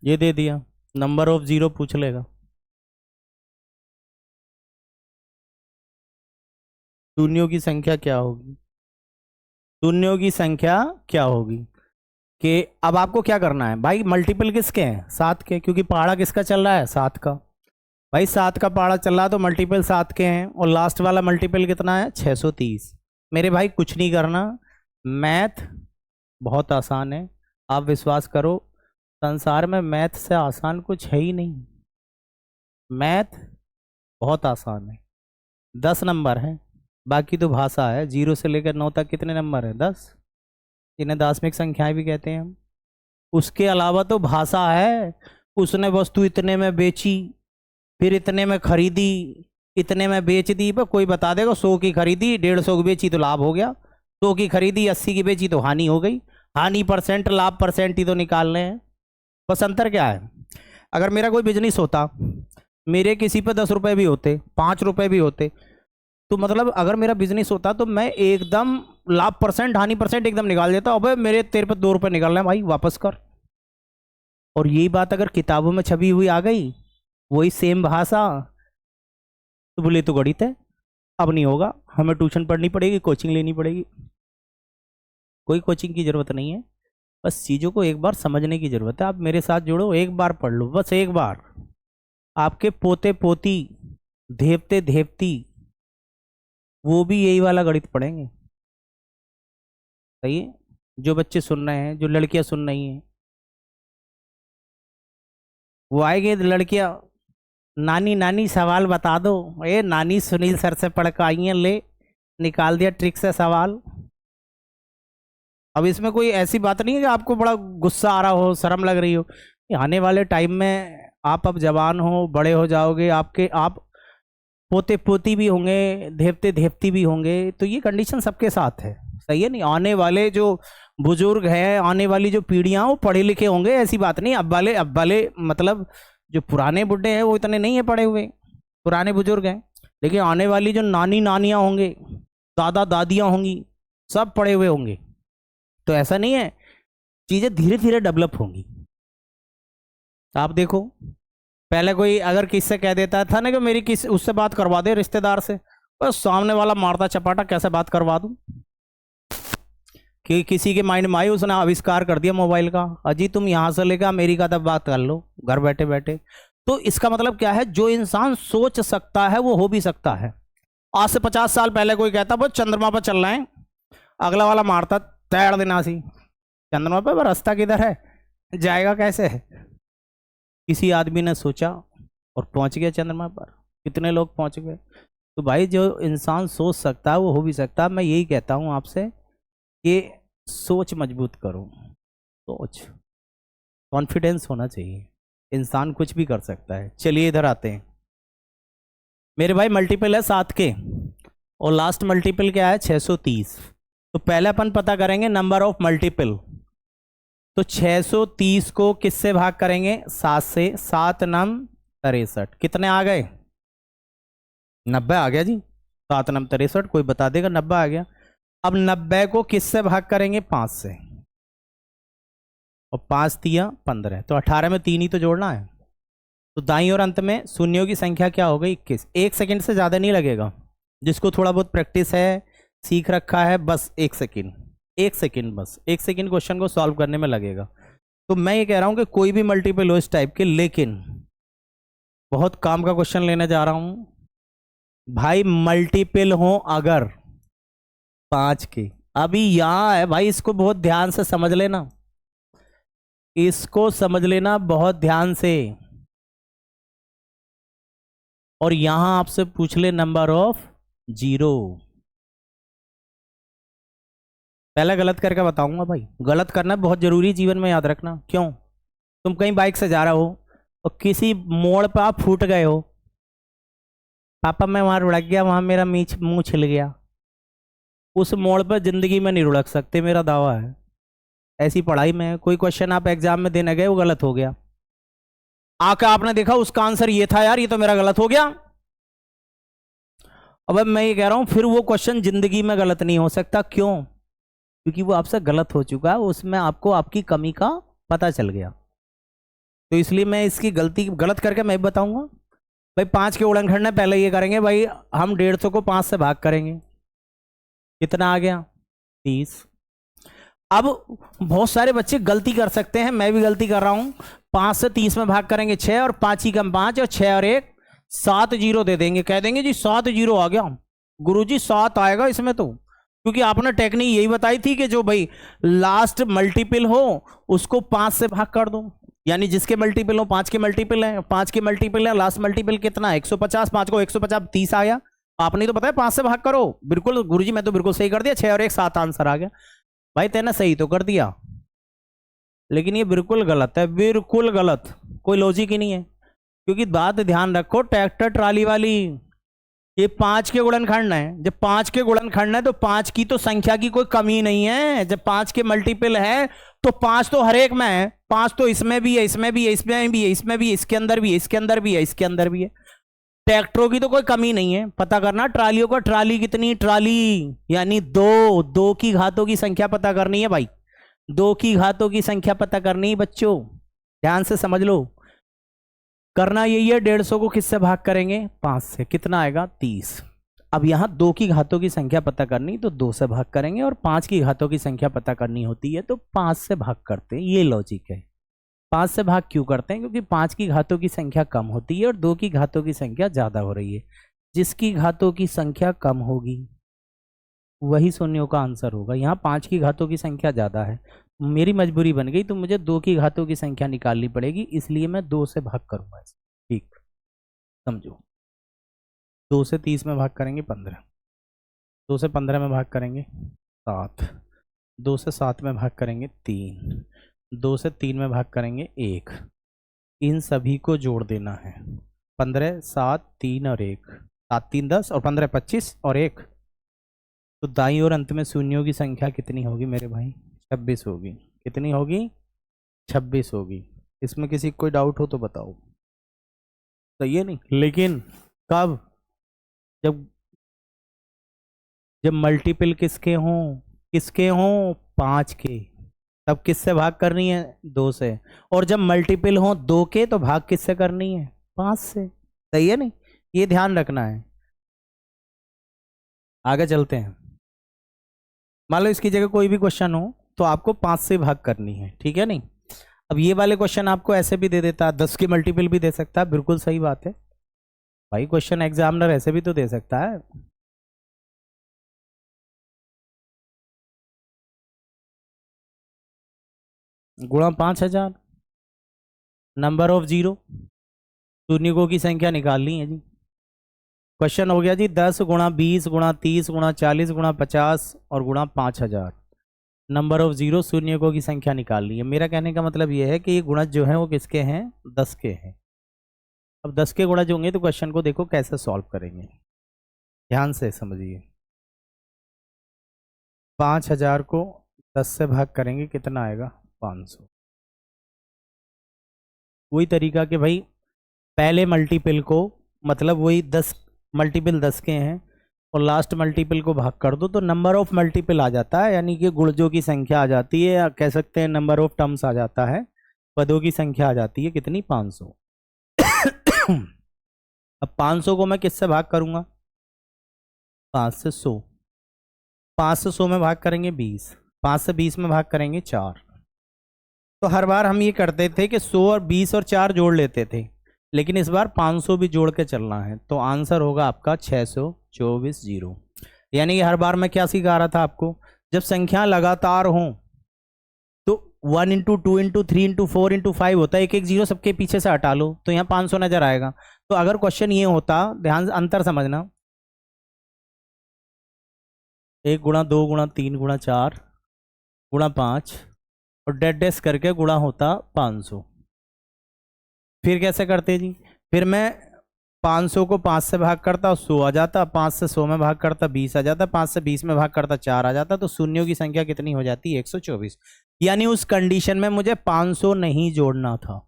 ये दे दिया, नंबर ऑफ जीरो पूछ लेगा। शून्यों की संख्या क्या होगी, शून्यों की संख्या क्या होगी, कि अब आपको क्या करना है भाई, मल्टीपल किसके हैं, 7 के, क्योंकि पहाड़ा किसका चल रहा है, 7 का। भाई 7 का पहाड़ा चल रहा है तो मल्टीपल 7 के हैं, और लास्ट वाला मल्टीपल कितना है, 630। मेरे भाई कुछ नहीं करना, मैथ बहुत आसान है, आप विश्वास करो, संसार में मैथ से आसान कुछ है ही नहीं, मैथ बहुत आसान है। 10 नंबर है, बाकी तो भाषा है, 0 से लेकर 9 तक कितने नंबर है, 10, इन्हें दार्शनिक संख्याएं भी कहते हैं हम। उसके अलावा तो भाषा है, उसने वस्तु इतने में बेची, फिर इतने में खरीदी, इतने में बेच दी, पर कोई बता देगा 100 की खरीदी 150 की बेची तो लाभ हो गया, 100 की खरीदी 80 की बेची तो हानि हो गई, हानि परसेंट लाभ परसेंट ही तो निकालने हैं। बस अंतर क्या है, अगर मेरा कोई बिजनेस होता, मेरे किसी पे 10 रुपए भी होते, 5 रुपए भी होते, तो मतलब अगर मेरा बिजनेस होता तो मैं एकदम लाभ परसेंट हानि परसेंट एकदम निकाल देता, अबे मेरे तेरे पे 2 रुपए निकाल रहे हैं भाई, वापस कर। और यही बात अगर किताबों में छपी हुई आ गई, वही सेम भाषा, तो बोले तो गणित है, अब नहीं होगा, हमें ट्यूशन पढ़नी पड़ेगी, कोचिंग लेनी पड़ेगी। कोई कोचिंग की जरूरत नहीं है, बस चीज़ों को एक बार समझने की जरूरत है। आप मेरे साथ जुड़ो, एक बार पढ़ लो, बस एक बार, आपके पोते पोती देवते देवती वो भी यही वाला गणित पढ़ेंगे। सही है, जो बच्चे सुन रहे हैं, जो लड़कियां सुन रही हैं, वो आएंगे लड़कियां, नानी नानी सवाल बता दो, ए नानी सुनील सर से पढ़ कर आई हैं, ले निकाल दिया ट्रिक से सवाल। अब इसमें कोई ऐसी बात नहीं है कि आपको बड़ा गुस्सा आ रहा हो, शर्म लग रही हो, आने वाले टाइम में आप अब जवान हो, बड़े हो जाओगे, आपके आप पोते पोती भी होंगे, देवते देवती भी होंगे, तो ये कंडीशन सबके साथ है। सही है नहीं, आने वाले जो बुजुर्ग हैं, आने वाली जो पीढ़ियां, वो पढ़े लिखे होंगे, ऐसी बात नहीं। अब वाले मतलब जो पुराने बुढ़े हैं वो इतने नहीं है पढ़े हुए, पुराने बुजुर्ग हैं, लेकिन आने वाली जो नानी नानियां होंगे, दादा दादियां होंगी, सब पढ़े हुए होंगे। तो ऐसा नहीं है, चीजें धीरे धीरे डेवलप होंगी। आप देखो, पहले कोई अगर किससे कह देता था ना कि मेरी किस उससे बात करवा दे, रिश्तेदार से, बस सामने वाला मारता चपाटा, कैसे बात करवा दूं, कि किसी के माइंड में आई, उसने आविष्कार कर दिया मोबाइल का, अजी तुम यहां से लेकर अमेरिका तक बात कर लो घर बैठे बैठे। तो इसका मतलब क्या है, जो इंसान सोच सकता है वो हो भी सकता है। आज से 50 साल पहले कोई कहता वो चंद्रमा पर चल रहे हैं, अगला वाला मारता तैर देना सी, चंद्रमा पर रास्ता किधर है, जाएगा कैसे है। किसी आदमी ने सोचा और पहुंच गया चंद्रमा पर, कितने लोग पहुंच गए। तो भाई जो इंसान सोच सकता है वो हो भी सकता है। मैं यही कहता हूं आपसे कि सोच मजबूत करो, सोच, कॉन्फिडेंस होना चाहिए, इंसान कुछ भी कर सकता है। चलिए इधर आते हैं, मेरे भाई मल्टीपल है 7 के, और लास्ट मल्टीपल क्या है 630। तो पहले अपन पता करेंगे नंबर ऑफ मल्टीपल। तो 630 को किससे भाग करेंगे, 7 से, 7 नम 63, कितने आ गए, 90 आ गया जी, 7 नम 63, कोई बता देगा 90 आ गया। अब 90 को किससे भाग करेंगे, 5 से, और 5 दिया 15, तो 18 में 3 ही तो जोड़ना है। तो दाईं और अंत में शून्यों की संख्या क्या हो गई, 21। 1 सेकंड से ज़्यादा नहीं लगेगा, जिसको थोड़ा बहुत प्रैक्टिस है, सीख रखा है, बस 1 सेकंड। 1 सेकेंड, बस 1 सेकेंड क्वेश्चन को सॉल्व करने में लगेगा। तो मैं ये कह रहा हूं कि कोई भी मल्टीपल हो इस टाइप के, लेकिन बहुत काम का क्वेश्चन लेने जा रहा हूं भाई। मल्टीपल हो अगर 5 के, अभी यहां है भाई, इसको बहुत ध्यान से समझ लेना, इसको समझ लेना बहुत ध्यान से। और यहां आपसे पूछ ले नंबर ऑफ 0, पहले गलत करके बताऊंगा भाई। गलत करना बहुत जरूरी है जीवन में, याद रखना। क्यों? तुम कहीं बाइक से जा रहे हो और किसी मोड़ पर आप फूट गए हो, पापा मैं वहां रुड़क गया, वहां मेरा मुंह छिल गया, उस मोड़ पर जिंदगी में नहीं रुड़क सकते, मेरा दावा है। ऐसी पढ़ाई में कोई क्वेश्चन आप एग्जाम में देने गए, वो गलत हो गया, आके आपने देखा उसका आंसर ये था, यार ये तो मेरा गलत हो गया। अब मैं ये कह रहा हूं फिर वो क्वेश्चन जिंदगी में गलत नहीं हो सकता। क्यों? क्योंकि वो आपसे गलत हो चुका है, उसमें आपको आपकी कमी का पता चल गया। तो इसलिए मैं इसकी गलती गलत करके मैं बताऊंगा भाई। 5 के उड़नखंड पहले ये करेंगे भाई, हम 150 को 5 से भाग करेंगे, कितना आ गया? 30। अब बहुत सारे बच्चे गलती कर सकते हैं, मैं भी गलती कर रहा हूं। 5 से 30 में भाग करेंगे 6, और 5 ही कम 5, और 6 और 1 7 जीरो दे देंगे, कह देंगे जी 7 जीरो आ गया। गुरुजी 7 आएगा इसमें तो, क्योंकि आपने टेक्निक यही बताई थी कि जो भाई लास्ट मल्टीपल हो उसको 5 से भाग कर दो, यानी जिसके मल्टीपल हो 5 के मल्टीपल है, 5 के मल्टीपल है, लास्ट मल्टीपल कितना है? 150, 5 को 150, 30 आ गया। आपने तो बताया 5 से भाग करो, बिल्कुल गुरुजी मैं तो बिल्कुल सही कर दिया, 6 और 1 7 आंसर आ गया। भाई तेने सही तो कर दिया, लेकिन ये बिल्कुल गलत है, बिल्कुल गलत, कोई लॉजिक ही नहीं है। क्योंकि बात ध्यान रखो, ट्रैक्टर ट्राली वाली, ये 5 के गुणनखंड है। जब 5 के गुणनखंड है तो 5 की तो संख्या की कोई कमी नहीं है। जब 5 के मल्टीपल है तो 5 तो हर एक में है, 5 तो इसमें भी है, इसमें भी है, इसमें भी है, इसमें भी है, इसके अंदर भी है, इसके अंदर भी है, इसके अंदर भी है। ट्रैक्टरों की तो कोई कमी नहीं है। पता करना ट्रालियों का, ट्राली कितनी? ट्राली यानी 2 की घातों की संख्या पता करनी है भाई, 2 की घातों की संख्या पता करनी है बच्चों, ध्यान से समझ लो। करना यही है, 150 को किससे भाग करेंगे? 5 से, कितना आएगा? 30। अब यहां 2 की घातों की संख्या पता करनी तो 2 से भाग करेंगे, और 5 की घातों की संख्या पता करनी होती है तो 5 से भाग करते हैं। ये लॉजिक है। 5 से भाग क्यों करते हैं? क्योंकि 5 की घातों की संख्या कम होती है और 2 की घातों की संख्या ज्यादा हो रही है। जिसकी घातों की संख्या कम होगी वही शून्यों का आंसर होगा। यहाँ 5 की घातों की संख्या ज्यादा है, मेरी मजबूरी बन गई, तो मुझे 2 की घातों की संख्या निकालनी पड़ेगी, इसलिए मैं 2 से भाग करूंगा। ठीक समझो। 2 से 30 में भाग करेंगे 15, 2 से 15 में भाग करेंगे 7, 2 से 7 में भाग करेंगे 3, 2 से 3 में भाग करेंगे 1। इन सभी को जोड़ देना है। 15, 7, 3 और 1, 7 3 10 और 15 25 और 1, तो दाईं और अंत में शून्यों की संख्या कितनी होगी मेरे भाई? 26 होगी। कितनी होगी? 26 होगी। इसमें किसी कोई डाउट हो तो बताओ। सही है नहीं? लेकिन कब? जब जब मल्टीपल किसके हों? किसके हों? 5 के। तब किससे भाग करनी है? 2 से। और जब मल्टीपल हों 2 के तो भाग किससे करनी है? 5 से। सही है नहीं? ये ध्यान रखना है। आगे चलते हैं। मान लो इसकी जगह कोई भी क्वेश्चन हो तो आपको 5 से भाग करनी है, ठीक है नहीं? अब ये वाले क्वेश्चन आपको ऐसे भी दे देता है, 10 के मल्टीपल भी दे सकता है, बिल्कुल सही बात है भाई। क्वेश्चन एग्जामिनर ऐसे भी तो दे सकता है। गुणा 5000, नंबर ऑफ 0, शून्यकों की संख्या निकालनी है जी। क्वेश्चन हो गया जी 10 गुणा 20 गुणा 30 गुणा 40 गुणा 50 और गुणा 5000, नंबर ऑफ 0, शून्यकों की संख्या निकालनी है। मेरा कहने का मतलब यह है कि ये गुणज जो है वो किसके हैं? 10 के हैं। अब 10 के गुणज होंगे तो क्वेश्चन को देखो कैसे सॉल्व करेंगे, ध्यान से समझिए। 5000 को 10 से भाग करेंगे, कितना आएगा? 500। वही तरीका कि भाई पहले मल्टीपल को, मतलब वही 10 मल्टीपल 10 के हैं, और लास्ट मल्टीपल को भाग कर दो तो नंबर ऑफ मल्टीपल आ जाता है, यानी कि गुणजों की संख्या आ जाती है, या कह सकते हैं नंबर ऑफ टर्म्स आ जाता है, पदों की संख्या आ जाती है। कितनी? 500। अब 500 को मैं किससे भाग करूंगा? 5 से 100। 5 से 100 में भाग करेंगे 20, 5 से 20 में भाग करेंगे 4। तो हर बार हम ये करते थे कि 100 और 20 और 4 जोड़ लेते थे, लेकिन इस बार 500 भी जोड़ के चलना है। तो आंसर होगा आपका 624 जीरो। यानी कि हर बार मैं क्या सिखा रहा था आपको, जब संख्या लगातार हों तो 1 इंटू 2 इंटू 3 इंटू 4 इंटू 5 होता है, एक एक जीरो सबके पीछे से हटा लो तो यहाँ 500 नजर आएगा। तो अगर क्वेश्चन ये होता, ध्यान से अंतर समझना, 1 गुणा 2 गुणा 3 गुणा 4 गुणा 5 और डेड डैश करके गुणा होता 500। फिर कैसे करते जी, फिर मैं 500 को 5 से भाग करता 100 आ जाता, 5 से 100 में भाग करता 20 आ जाता, 5 से 20 में भाग करता 4 आ जाता, तो शून्यों की संख्या कितनी हो जाती है 124। यानी उस कंडीशन में मुझे 500 नहीं जोड़ना था,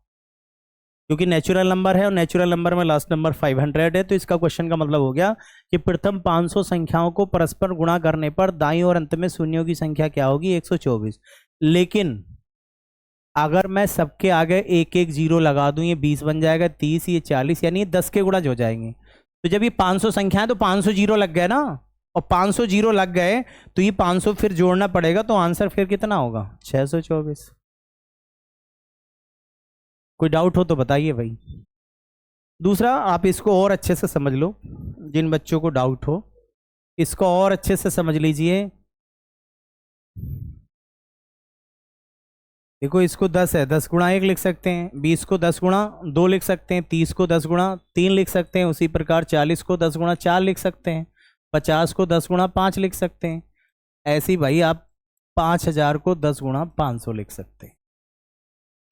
क्योंकि नेचुरल नंबर है और नेचुरल नंबर में लास्ट नंबर 500 है। तो इसका क्वेश्चन का मतलब हो गया कि प्रथम 500 संख्याओं को परस्पर गुणा करने पर दाईं और अंत में शून्यों की संख्या क्या होगी 124। लेकिन अगर मैं सबके आगे एक एक जीरो लगा दूं, ये 20 बन जाएगा, 30, ये 40, यानी ये 10 के गुणज हो जाएंगे। तो जब ये 500 संख्या है तो 500 जीरो लग गए ना, और 500 जीरो लग गए तो ये 500 फिर जोड़ना पड़ेगा, तो आंसर फिर कितना होगा 624। कोई डाउट हो तो बताइए भाई। दूसरा, आप इसको और अच्छे से समझ लो, जिन बच्चों को डाउट हो इसको और अच्छे से समझ लीजिए। देखो, इसको 10 है, 10 गुणा 1 लिख सकते हैं, 20 को 10 गुणा 2 लिख सकते हैं, 30 को 10 गुणा 3 लिख सकते हैं, उसी प्रकार 40 को 10 गुणा 4 लिख सकते हैं, 50 को 10 गुणा 5 लिख सकते हैं। ऐसे ही भाई आप 5000 को 10 गुणा 500 लिख सकते हैं।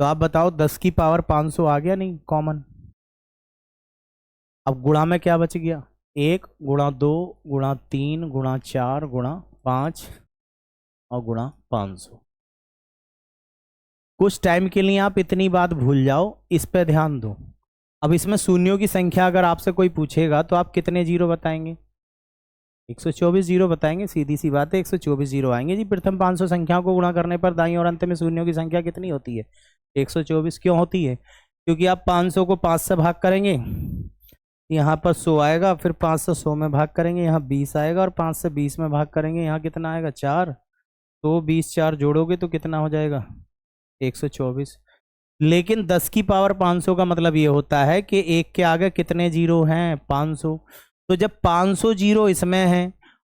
तो आप बताओ 10 की पावर 500 आ गया नहीं कॉमन। अब गुणा में क्या बच गया, 1 गुणा 2 गुणा 3 गुणा 4 गुणा 5 और गुणा 500। कुछ टाइम के लिए आप इतनी बात भूल जाओ, इस पे ध्यान दो। अब इसमें शून्यों की संख्या अगर आपसे कोई पूछेगा तो आप कितने जीरो बताएंगे, 124 जीरो बताएंगे। सीधी सी बात है, 124 जीरो आएंगे जी। प्रथम 500 संख्याओं को गुणा करने पर दाईं और अंत में शून्यों की संख्या कितनी होती है 124। क्यों होती है, क्योंकि आप 500 को 5 से भाग करेंगे, यहाँ पर 100 आएगा, फिर 5 से 100 में भाग करेंगे, यहाँ 20 आएगा, और 5 से 20 में भाग करेंगे, यहाँ कितना आएगा 4। तो 20 4 जोड़ोगे तो कितना हो जाएगा 124। लेकिन 10 की पावर 500 का मतलब ये होता है कि एक के आगे कितने जीरो हैं 500। तो जब 500 जीरो इसमें हैं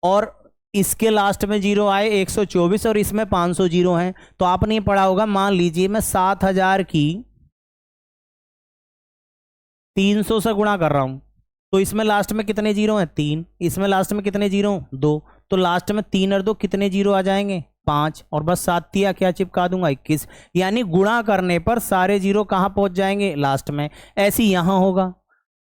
और इसके लास्ट में जीरो आए 124 और इसमें 500 जीरो हैं, तो आपने ये पढ़ा होगा, मान लीजिए मैं 7000 की 300 से गुणा कर रहा हूं, तो इसमें लास्ट में कितने जीरो हैं 3, इसमें लास्ट में कितने जीरो 2, तो लास्ट में 3 और 2 कितने जीरो आ जाएंगे 5, और बस 7 तिया क्या चिपका दूंगा 21। यानी गुणा करने पर सारे जीरो कहां पहुंच जाएंगे लास्ट में। ऐसे ही यहां होगा,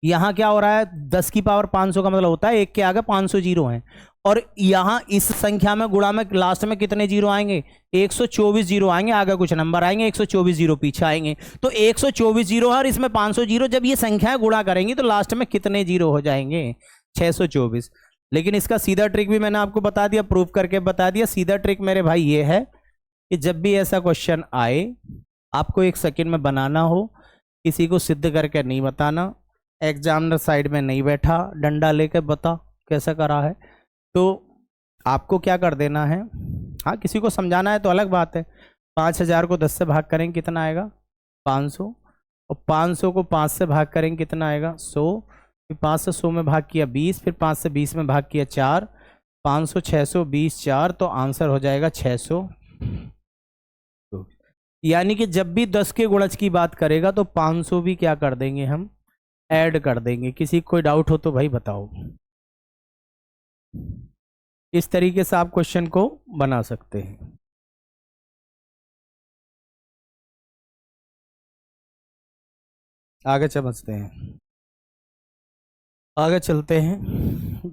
यहां क्या हो रहा है 10 की पावर 500 का मतलब होता है एक के आगे 500 जीरो हैं, और यहां इस संख्या में गुणा में लास्ट में कितने जीरो आएंगे 124 जीरो आएंगे, आगे कुछ नंबर आएंगे 124 जीरो पीछे आएंगे। तो 124 जीरो और इसमें 500 जीरो, जब ये संख्याएं गुणा करेंगी तो लास्ट में कितने जीरो हो जाएंगे 624। लेकिन इसका सीधा ट्रिक भी मैंने आपको बता दिया, प्रूफ करके बता दिया। सीधा ट्रिक मेरे भाई ये है कि जब भी ऐसा क्वेश्चन आए आपको 1 सेकंड में बनाना हो, किसी को सिद्ध करके नहीं बताना, एग्जामिनर साइड में नहीं बैठा डंडा लेकर बता कैसा करा है, तो आपको क्या कर देना है, हाँ किसी को समझाना है तो अलग बात है। 5000 को 10 से भाग करेंगे कितना आएगा 500, और 500 को 5 से भाग करेंगे कितना आएगा 100, फिर 5 से 100 में भाग किया 20, फिर 5 से 20 में भाग किया 4, 500 600 20 4, तो आंसर हो जाएगा 600। यानी कि जब भी 10 के गुणज की बात करेगा तो 500 भी क्या कर देंगे हम ऐड कर देंगे। किसी को कोई डाउट हो तो भाई बताओ। इस तरीके से आप क्वेश्चन को बना सकते हैं। आगे समझते हैं, आगे चलते हैं।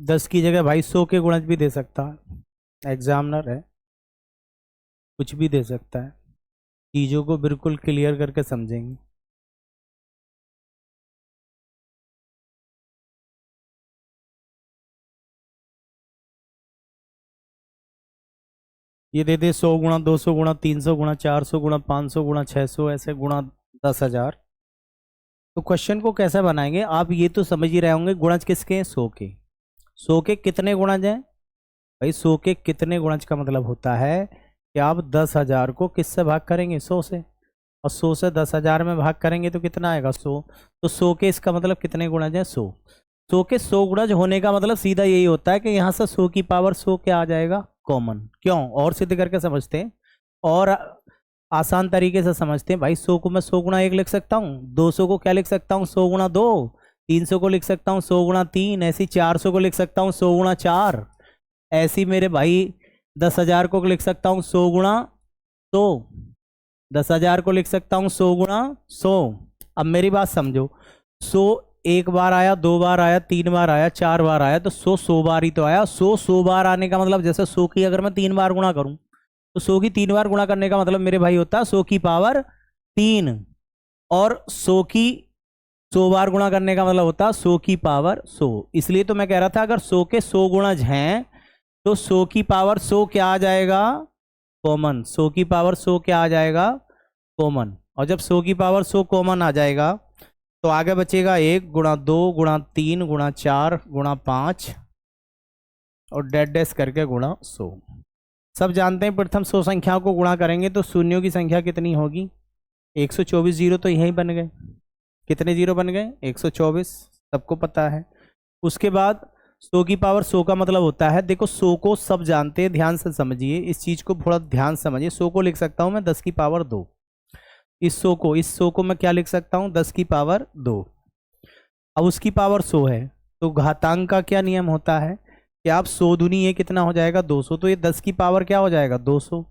10 की जगह भाई 100 के गुणज भी दे सकता है, एग्जामिनर है, कुछ भी दे सकता है। चीज़ों को बिल्कुल क्लियर करके समझेंगे। ये दे दे 100 गुणा 200 गुणा 300 गुणा 400 गुणा 500 गुणा 600, ऐसे गुणा 10,000। तो क्वेश्चन को कैसे बनाएंगे आप ये तो समझ ही रहे होंगे। गुणज किसके हैं 100 के। 100 के कितने गुणज हैं भाई, 100 के कितने गुणज का मतलब होता है कि आप 10,000 को किससे भाग करेंगे? 100 से, और 100 से 10,000 में भाग करेंगे तो कितना आएगा? 100। तो 100 के इसका मतलब कितने गुणज हैं? 100। 100 के 100 गुणज होने का मतलब सीधा यही होता है कि यहाँ से 100 की पावर 100 क्या आ जाएगा? कॉमन। क्यों? और सिद्ध करके समझते हैं, और आसान तरीके से समझते हैं भाई। 100 को मैं 100 गुणा 1 लिख सकता हूँ, 200 को क्या लिख सकता हूँ? 100 गुणा 2, 300 को लिख सकता हूँ 100 गुणा 3, ऐसी 400 को लिख सकता हूँ 100 गुणा 4, ऐसी मेरे भाई 10,000 को लिख सकता हूँ 100 गुणा 100, 10,000 को लिख सकता हूँ 100 गुणा 100। अब मेरी बात समझो, 100 एक बार आया, 2 बार आया, 3 बार आया, 4 बार आया, तो 100 बार ही तो आया। 100 बार आने का मतलब, जैसे 100 की अगर मैं 3 बार गुणा करूं तो 100 की 3 बार गुणा करने का मतलब मेरे भाई होता है 100 की पावर 3, और 100 की 100 बार गुणा करने का मतलब होता है 100 की पावर 100। इसलिए तो मैं कह रहा था अगर 100 के 100 गुणज हैं तो 100 की पावर 100 क्या आ जाएगा? कॉमन। 100 की पावर 100 क्या आ जाएगा? कॉमन। और जब 100 की पावर 100 कॉमन आ जाएगा तो आगे बचेगा 1 गुणा 2 गुणा 3 गुणा 4 गुणा 5 और डेड डैश करके गुणा 100। सब जानते हैं प्रथम 100 संख्याओं को गुणा करेंगे तो शून्यों की संख्या कितनी होगी? 124 जीरो तो यहीं बन गए। कितने जीरो बन गए? 124, सबको पता है। उसके बाद 100 की पावर 100 का मतलब होता है, देखो 100 को सब जानते हैं, ध्यान से समझिए इस चीज को, थोड़ा ध्यान समझिए। 100 को लिख सकता हूं मैं 10 की पावर 2। इस 100 को मैं क्या लिख सकता हूं? 10 की पावर 2। अब उसकी पावर 100 है, तो घातांक का क्या नियम होता है कि आप 100 दूनी ये कितना हो जाएगा? 200। तो ये 10 की पावर क्या हो जाएगा? 200।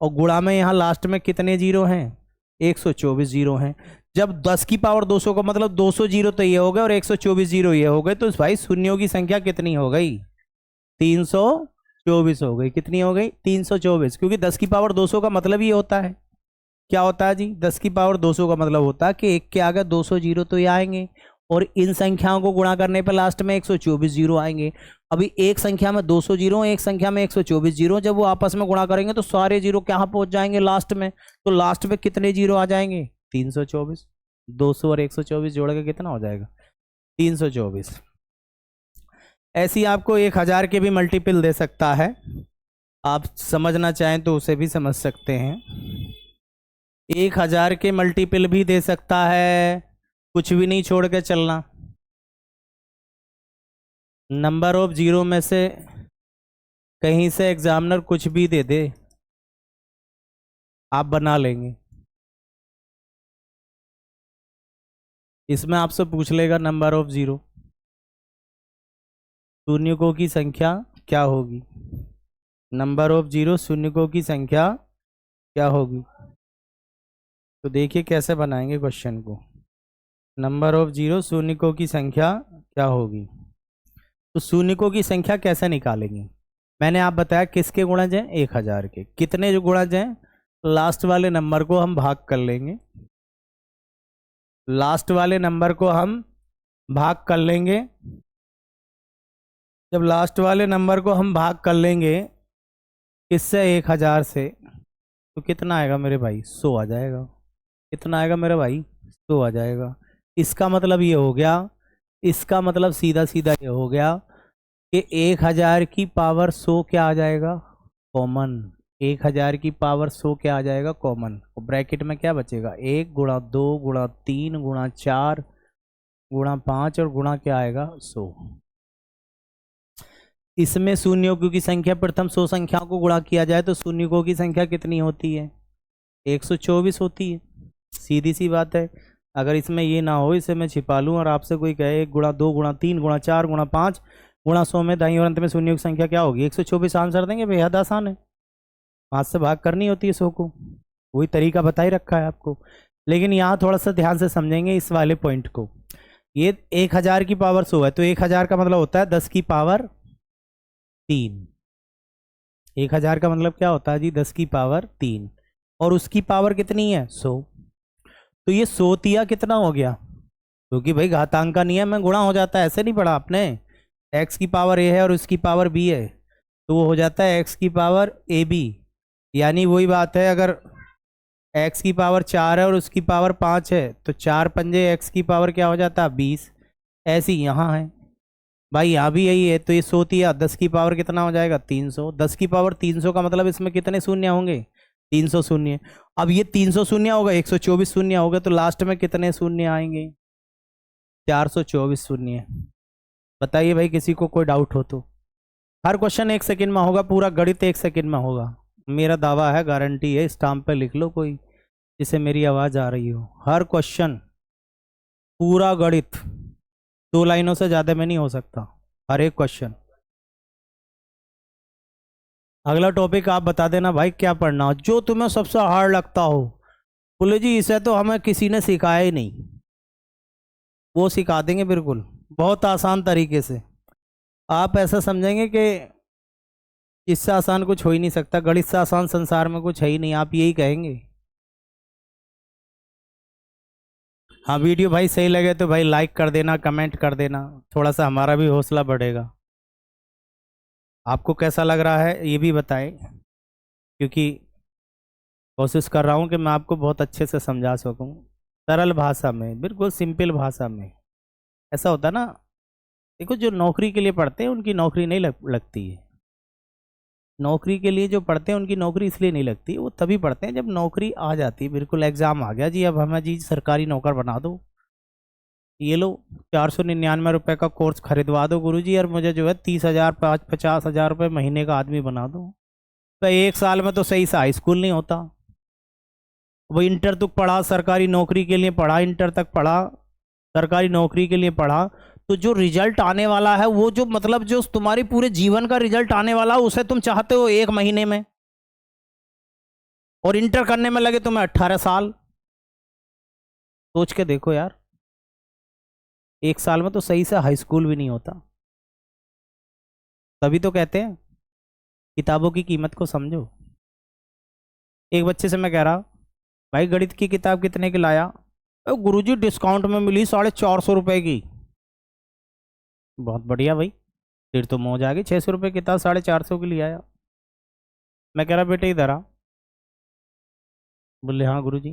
और गुणा में यहाँ लास्ट में कितने जीरो हैं? 124 जीरो हैं। जब 10 की पावर 200 का मतलब 200 जीरो तो ये हो गए और 124 जीरो ये हो गए, तो भाई शून्यों की संख्या कितनी हो गई? 324 हो गई। कितनी हो गई? 324। क्योंकि 10 की पावर 200 का मतलब ये होता है, क्या होता है जी? 10 की पावर 200 का मतलब होता है कि एक के आगे 200 जीरो तो ये आएंगे, और इन संख्याओं को गुणा करने पर लास्ट में 124 जीरो आएंगे। अभी एक संख्या में 200 जीरो, एक संख्या में 124 जीरो, जब वो आपस में गुणा करेंगे तो सारे जीरो कहाँ पहुंच जाएंगे? लास्ट में। तो लास्ट में कितने जीरो आ जाएंगे? 324। 200 और 124 जोड़ के कितना हो जाएगा? 324। ऐसी आपको 1000 के भी मल्टीपल दे सकता है, आप समझना चाहें तो उसे भी समझ सकते हैं। 1000 के मल्टीपल भी दे सकता है, कुछ भी नहीं छोड़ के चलना। नंबर ऑफ जीरो में से कहीं से एग्जामिनर कुछ भी दे दे, आप बना लेंगे। इसमें आपसे पूछ लेगा नंबर ऑफ जीरो, शून्यकों की संख्या क्या होगी? नंबर ऑफ जीरो, शून्यकों की संख्या क्या होगी? तो देखिए कैसे बनाएंगे क्वेश्चन को। नंबर ऑफ जीरो, शून्यकों की संख्या क्या होगी? तो शून्यकों की संख्या कैसे निकालेंगे? मैंने आप बताया किसके गुणज हैं? 1000 के। कितने जो गुणज हैं? लास्ट वाले नंबर को हम भाग कर लेंगे, लास्ट वाले नंबर को हम भाग कर लेंगे। जब लास्ट वाले नंबर को हम भाग कर लेंगे किससे? 1000 से, तो कितना आएगा मेरे भाई? 100 आ जाएगा। कितना आएगा मेरे भाई? 100 आ जाएगा। इसका मतलब ये हो गया, इसका मतलब सीधा सीधा ये हो गया कि 1000 की पावर 100 क्या आ जाएगा? कॉमन। 1000 की पावर 100 क्या आ जाएगा? कॉमन। और ब्रैकेट में क्या बचेगा? 1 गुणा 2 गुणा 3 गुणा 4 गुणा 5 और गुणा क्या आएगा? 100। इसमें शून्यों की संख्या, प्रथम 100 संख्याओं को गुणा किया जाए तो शून्यों की संख्या कितनी होती है? 124 होती है। सीधी सी बात है। अगर इसमें ये ना हो, इसे मैं छिपा लूँ और आपसे कोई कहे 1 गुणा 2 गुणा 3 गुणा 4 गुणा 5 गुणा 100 में दाईं और अंत में शून्यों की संख्या क्या होगी? 124 आंसर देंगे। बेहद आसान है, हाथ से भाग करनी होती है 100 को, वही तरीका बता ही रखा है आपको। लेकिन यहाँ थोड़ा सा ध्यान से समझेंगे इस वाले पॉइंट को। ये 1000 की पावर 100 है, तो 1000 का मतलब होता है 10 की पावर 3। 1000 का मतलब क्या होता है जी? 10 की पावर 3। और उसकी पावर कितनी है? 100। तो ये 100 तिया कितना हो गया? क्योंकि भाई घातांक का नियम में गुणा हो जाता है, ऐसे नहीं पढ़ा आपने? x की पावर a है और उसकी पावर b है, तो वो हो जाता है x की पावर ab। यानी वही बात है, अगर x की पावर 4 है और उसकी पावर 5 है तो 4 पंजे x की पावर क्या हो जाता है? 20। ऐसी यहाँ है, भाई यहाँ भी यही है, तो ये 100 10 की पावर कितना हो जाएगा 300। 10 की पावर 300 का मतलब इसमें कितने शून्य होंगे 300 शून्य। अब ये 300 शून्य होगा 124 शून्य होगा, तो लास्ट में कितने शून्य आएंगे 424 शून्य। बताइए भाई किसी को कोई डाउट हो तो। हर क्वेश्चन 1 सेकंड में होगा, पूरा गणित 1 सेकंड में होगा, मेरा दावा है, गारंटी है, स्टाम्प पे लिख लो कोई जिसे मेरी आवाज़ आ रही हो। हर क्वेश्चन पूरा गणित 2 लाइनों से ज़्यादा में नहीं हो सकता, हर एक क्वेश्चन। अगला टॉपिक आप बता देना भाई क्या पढ़ना हो, जो तुम्हें सबसे हार्ड लगता हो। बोले जी इसे तो हमें किसी ने सिखाया ही नहीं, वो सिखा देंगे बिल्कुल बहुत आसान तरीके से। आप ऐसा समझेंगे कि इससे आसान कुछ हो ही नहीं सकता, गणित से आसान संसार में कुछ है ही नहीं, आप यही कहेंगे। हाँ वीडियो भाई सही लगे तो भाई लाइक कर देना, कमेंट कर देना, थोड़ा सा हमारा भी हौसला बढ़ेगा। आपको कैसा लग रहा है ये भी बताएं, क्योंकि कोशिश कर रहा हूँ कि मैं आपको बहुत अच्छे से समझा सकूँ, सरल भाषा में, बिल्कुल सिंपल भाषा में। ऐसा होता है ना, देखो जो नौकरी के लिए पढ़ते हैं उनकी नौकरी नहीं लगती है। नौकरी के लिए जो पढ़ते हैं उनकी नौकरी इसलिए नहीं लगती, वो तभी पढ़ते हैं जब नौकरी आ जाती है, बिल्कुल एग्ज़ाम आ गया जी, अब हमें जी सरकारी नौकर बना दो, ये लो 499 रुपये का कोर्स खरीदवा दो गुरुजी, और मुझे जो है 30,000 50,000 रुपये महीने का आदमी बना दो। तो 1 साल में तो सही से हाई स्कूल नहीं होता, वो इंटर तक पढ़ा, सरकारी नौकरी के लिए पढ़ा, इंटर तक पढ़ा, सरकारी नौकरी के लिए पढ़ा, तो जो रिजल्ट आने वाला है वो जो मतलब जो तुम्हारी पूरे जीवन का रिजल्ट आने वाला है उसे तुम चाहते हो 1 महीने में, और इंटर करने में लगे तुम्हें 18 साल। सोच के देखो यार, 1 साल में तो सही से हाई स्कूल भी नहीं होता। तभी तो कहते हैं किताबों की कीमत को समझो। एक बच्चे से मैं कह रहा, भाई गणित की किताब कितने की लाया? गुरुजी डिस्काउंट में मिली 450 रुपये की। बहुत बढ़िया भाई, फिर तो मौज आ गई, 600 रुपये किताब 450 की ले आया। मैं कह रहा बेटे इधर आ। बोले हाँ गुरुजी।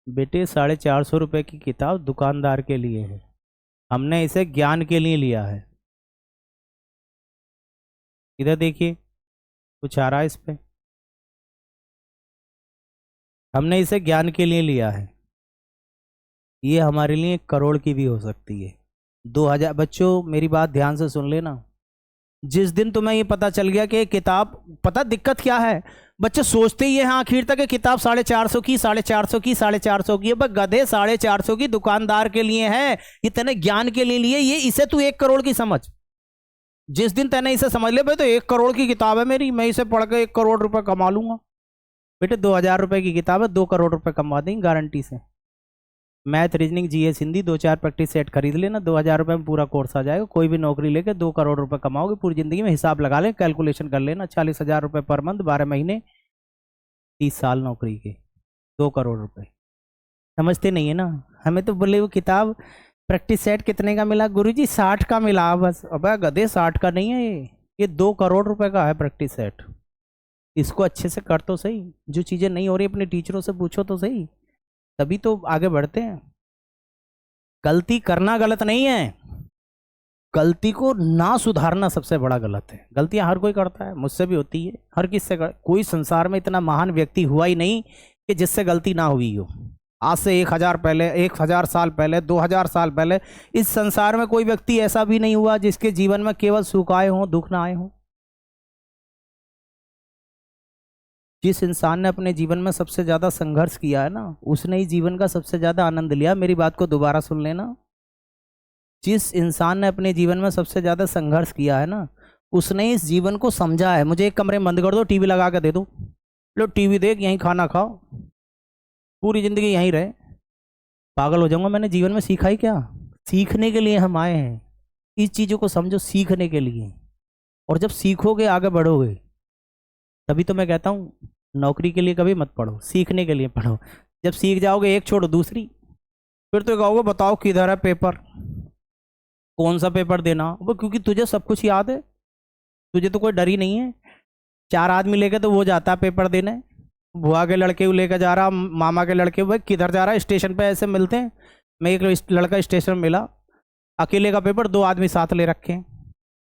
बेटे 450 रुपये की किताब दुकानदार के लिए है, हमने इसे ज्ञान के लिए लिया है। इधर देखिए कुछ आ रहा है इस पे, हमने इसे ज्ञान के लिए लिया है, ये हमारे लिए 1 करोड़ की भी हो सकती है। 2000 बच्चों मेरी बात ध्यान से सुन लेना, जिस दिन तुम्हें ये पता चल गया कि ये किताब, पता दिक्कत क्या है, बच्चे सोचते ही है हाँ आखिर तक किताब 450 की 450 की 450 की, अब गधे 450 की दुकानदार के लिए है, ये तेने ज्ञान के लिए लिए, ये इसे तू 1 करोड़ की समझ। जिस दिन तेने इसे समझ लिया भाई तो 1 करोड़ की किताब है मेरी, मैं इसे पढ़ के 1 करोड़ रुपए कमा लूंगा। बेटे 2,000 रुपए की किताब है, 2 करोड़ रुपए कमा देंगे गारंटी से। Math reasoning GS Hindi 2-4 practice set खरीद लेना, 2,000 रुपये में पूरा कोर्स आ जाएगा। कोई भी नौकरी लेके 2 करोड़ रुपए कमाओगे पूरी जिंदगी में, हिसाब लगा लें, कैलकुलेशन कर लेना, 40,000 रुपये पर मंथ, 12 महीने, 30 साल नौकरी के, 2 करोड़ रुपए। समझते नहीं है ना, हमें तो बोले वो किताब प्रैक्टिस सेट कितने का मिला गुरुजी 60 का मिला बस। अब गधे 60 का नहीं है ये 2 करोड़ रुपए का है प्रैक्टिस सेट। इसको अच्छे से कर तो सही, जो चीज़ें नहीं हो रही अपने टीचरों से पूछो तो सही, तभी तो आगे बढ़ते हैं। गलती करना गलत नहीं है, गलती को ना सुधारना सबसे बड़ा गलत है। गलतियां हर कोई करता है, मुझसे भी होती है, हर किससे कोई संसार में इतना महान व्यक्ति हुआ ही नहीं कि जिससे गलती ना हुई हो। आज से 1,000 पहले, 1,000 साल पहले, 2,000 साल पहले इस संसार में कोई व्यक्ति ऐसा भी नहीं हुआ जिसके जीवन में केवल सुख आए हों, दुख ना आए हों। जिस इंसान ने अपने जीवन में सबसे ज़्यादा संघर्ष किया है ना, उसने ही जीवन का सबसे ज़्यादा आनंद लिया। मेरी बात को दोबारा सुन लेना, जिस इंसान ने अपने जीवन में सबसे ज़्यादा संघर्ष किया है ना, उसने इस जीवन को समझा है। मुझे एक कमरे में बंद कर दो, टीवी लगा के दे दो, लो टीवी देख, यहीं खाना खाओ, पूरी ज़िंदगी यहीं रहे, पागल हो जाऊंगा। मैंने जीवन में सीखा ही क्या? सीखने के लिए हम आए हैं, इस चीज़ों को समझो, सीखने के लिए। और जब सीखोगे आगे बढ़ोगे, तभी तो मैं कहता हूँ नौकरी के लिए कभी मत पढ़ो, सीखने के लिए पढ़ो। जब सीख जाओगे एक छोड़ो दूसरी, फिर तो कहोगे बताओ किधर है पेपर, कौन सा पेपर देना, वो क्योंकि तुझे सब कुछ याद है, तुझे तो कोई डर ही नहीं है। 4 आदमी लेके तो वो जाता है पेपर देने, बुआ के लड़के को लेकर जा रहा, मामा के लड़के, भाई किधर जा रहा है, स्टेशन पे ऐसे मिलते हैं। मैं एक लड़का स्टेशन में मिला, अकेले का पेपर, 2 आदमी साथ ले रखे हैं।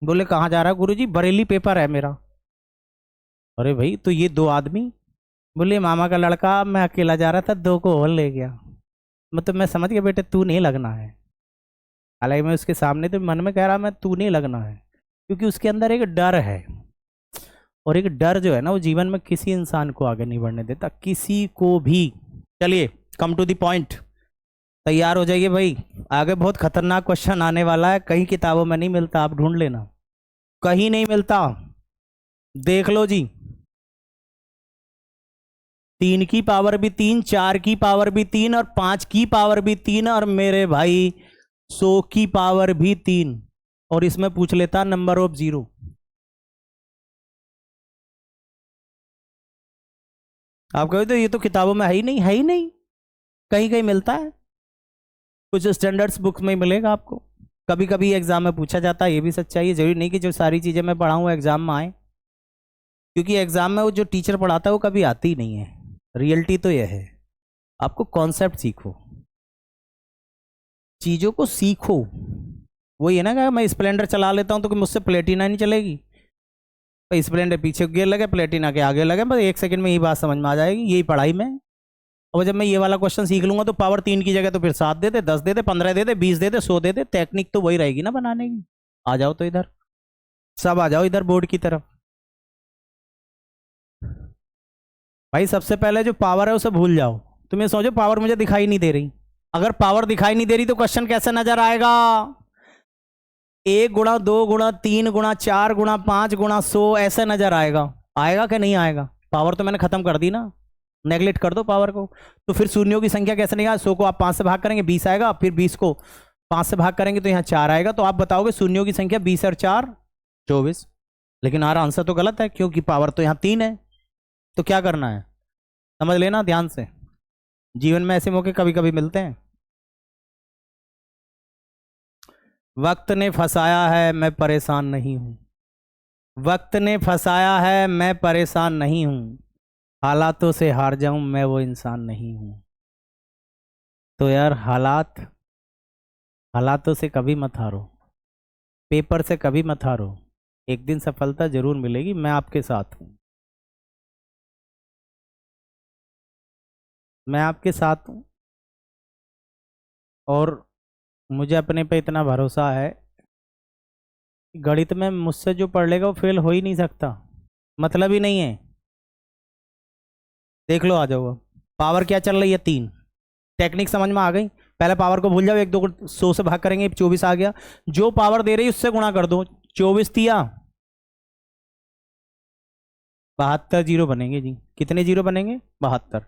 बोले कहाँ जा रहा है गुरुजी? बरेली पेपर है मेरा। अरे भाई तो ये 2 आदमी? बोले मामा का लड़का, मैं अकेला जा रहा था, 2 को और ले गया। मतलब मैं समझ गया बेटे तू नहीं लगना है। हालांकि मैं उसके सामने तो मन में कह रहा मैं तू नहीं लगना है, क्योंकि उसके अंदर एक डर है, और एक डर जो है ना वो जीवन में किसी इंसान को आगे नहीं बढ़ने देता, किसी को भी। चलिए कम टू द पॉइंट, तैयार हो जाइए भाई, आगे बहुत खतरनाक क्वेश्चन आने वाला है, कहीं किताबों में नहीं मिलता, आप ढूंढ लेना, कहीं नहीं मिलता। देख लो जी, 3 की पावर भी 3, 4 की पावर भी 3, और 5 की पावर भी 3, और मेरे भाई 100 की पावर भी 3, और इसमें पूछ लेता नंबर ऑफ 0। आप कहो तो ये तो किताबों में है ही नहीं, है ही नहीं, कहीं कहीं मिलता है, कुछ स्टैंडर्ड्स बुक में मिलेगा आपको, कभी कभी एग्जाम में पूछा जाता है, ये भी सच्चाई है। जरूरी नहीं कि जो सारी चीजें मैं पढ़ाऊँ एग्जाम में आए, क्योंकि एग्जाम में वो जो टीचर पढ़ाता है वो कभी आती ही नहीं है। रियलिटी तो यह है, आपको कॉन्सेप्ट सीखो, चीजों को सीखो। वही है ना कि मैं स्प्लेंडर चला लेता हूँ तो कि मुझसे प्लेटिना नहीं चलेगी, तो स्प्लेंडर पीछे गियर लगे, प्लेटिना के आगे लगे, बस 1 सेकंड में ये बात समझ में आ जाएगी, यही पढ़ाई में। और जब मैं ये वाला क्वेश्चन सीख लूंगा तो पावर 3 की जगह तो फिर 7 दे दे, 10 दे दे, 15 दे दे, 20 दे दे, 100 दे दे, टेक्निक तो वही रहेगी ना बनाने की। आ जाओ तो इधर, सब आ जाओ इधर बोर्ड की तरफ। भाई सबसे पहले जो पावर है उसे भूल जाओ, तुम ये सोचो पावर मुझे दिखाई नहीं दे रही, अगर पावर दिखाई नहीं दे रही तो क्वेश्चन कैसे नजर आएगा? 1 गुणा 2 गुणा 3 गुणा 4 गुणा 5 गुणा 100 ऐसे नजर आएगा, आएगा कि नहीं आएगा? पावर तो मैंने खत्म कर दी ना, नेगलेक्ट कर दो पावर को, तो फिर शून्यों की संख्या कैसे निकाल? 100 को आप 5 से भाग करेंगे 20 आएगा, फिर 20 को 5 से भाग करेंगे तो यहाँ 4 आएगा, तो आप बताओगे शून्यों की संख्या 20 और 4 24। लेकिन हमारा आंसर तो गलत है, क्योंकि पावर तो यहाँ 3 है। तो क्या करना है समझ लेना ध्यान से, जीवन में ऐसे मौके कभी कभी मिलते हैं। वक्त ने फंसाया है मैं परेशान नहीं हूं, वक्त ने फंसाया है मैं परेशान नहीं हूं, हालातों से हार जाऊं मैं वो इंसान नहीं हूं। तो यार हालातों से कभी मत हारो, पेपर से कभी मत हारो, एक दिन सफलता जरूर मिलेगी, मैं आपके साथ हूं, मैं आपके साथ हूं। और मुझे अपने पे इतना भरोसा है, गणित में मुझसे जो पढ़ लेगा वो फेल हो ही नहीं सकता, मतलब ही नहीं है। देख लो आ जाओ, पावर क्या चल रही है 3, टेक्निक समझ में आ गई? पहले पावर को भूल जाओ, 1 2 100 से भाग करेंगे 24 आ गया, जो पावर दे रही है उससे गुणा कर दो, 24 दिया 72 जीरो बनेंगे जी। कितने जीरो बनेंगे? 72।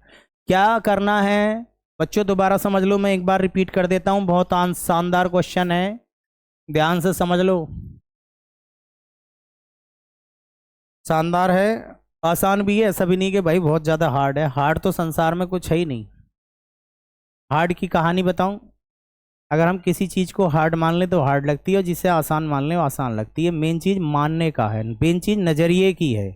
क्या करना है बच्चों दोबारा समझ लो, मैं एक बार रिपीट कर देता हूं, बहुत शानदार क्वेश्चन है, ध्यान से समझ लो। शानदार है, आसान भी है, ऐसा भी नहीं कि भाई बहुत ज्यादा हार्ड है, हार्ड तो संसार में कुछ है ही नहीं। हार्ड की कहानी बताऊं, अगर हम किसी चीज को हार्ड मान लें तो हार्ड लगती है, और जिसे आसान मान लें वो आसान लगती है। मेन चीज मानने का है, मेन चीज नजरिए की है।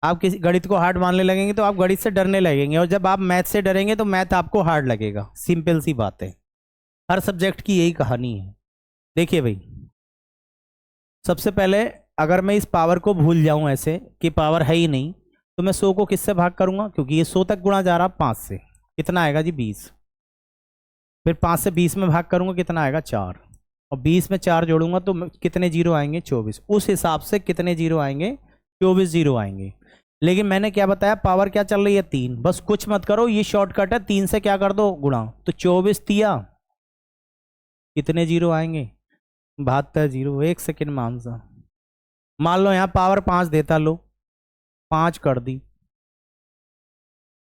आप किसी गणित को हार्ड मानने लगेंगे तो आप गणित से डरने लगेंगे, और जब आप मैथ से डरेंगे तो मैथ आपको हार्ड लगेगा, सिंपल सी बात है, हर सब्जेक्ट की यही कहानी है। देखिए भाई, सबसे पहले अगर मैं इस पावर को भूल जाऊं ऐसे कि पावर है ही नहीं, तो मैं 100 को किससे भाग करूंगा? क्योंकि ये 100 तक गुणा जा रहा 5 से, कितना आएगा जी 20। फिर 5 से 20 में भाग करूंगा, कितना आएगा 4, और 20 में 4 जोड़ूंगा तो कितने जीरो आएंगे? 24। उस हिसाब से कितने जीरो आएंगे? 24 जीरो आएंगे। लेकिन मैंने क्या बताया, पावर क्या चल रही है 3, बस कुछ मत करो, ये शॉर्टकट है, 3 से क्या कर दो? गुणा, तो 24 दिया, कितने जीरो आएंगे? 72 जीरो। 1 सेकेंड में आंसर। मान लो यहाँ पावर 5 देता, लो 5 कर दी,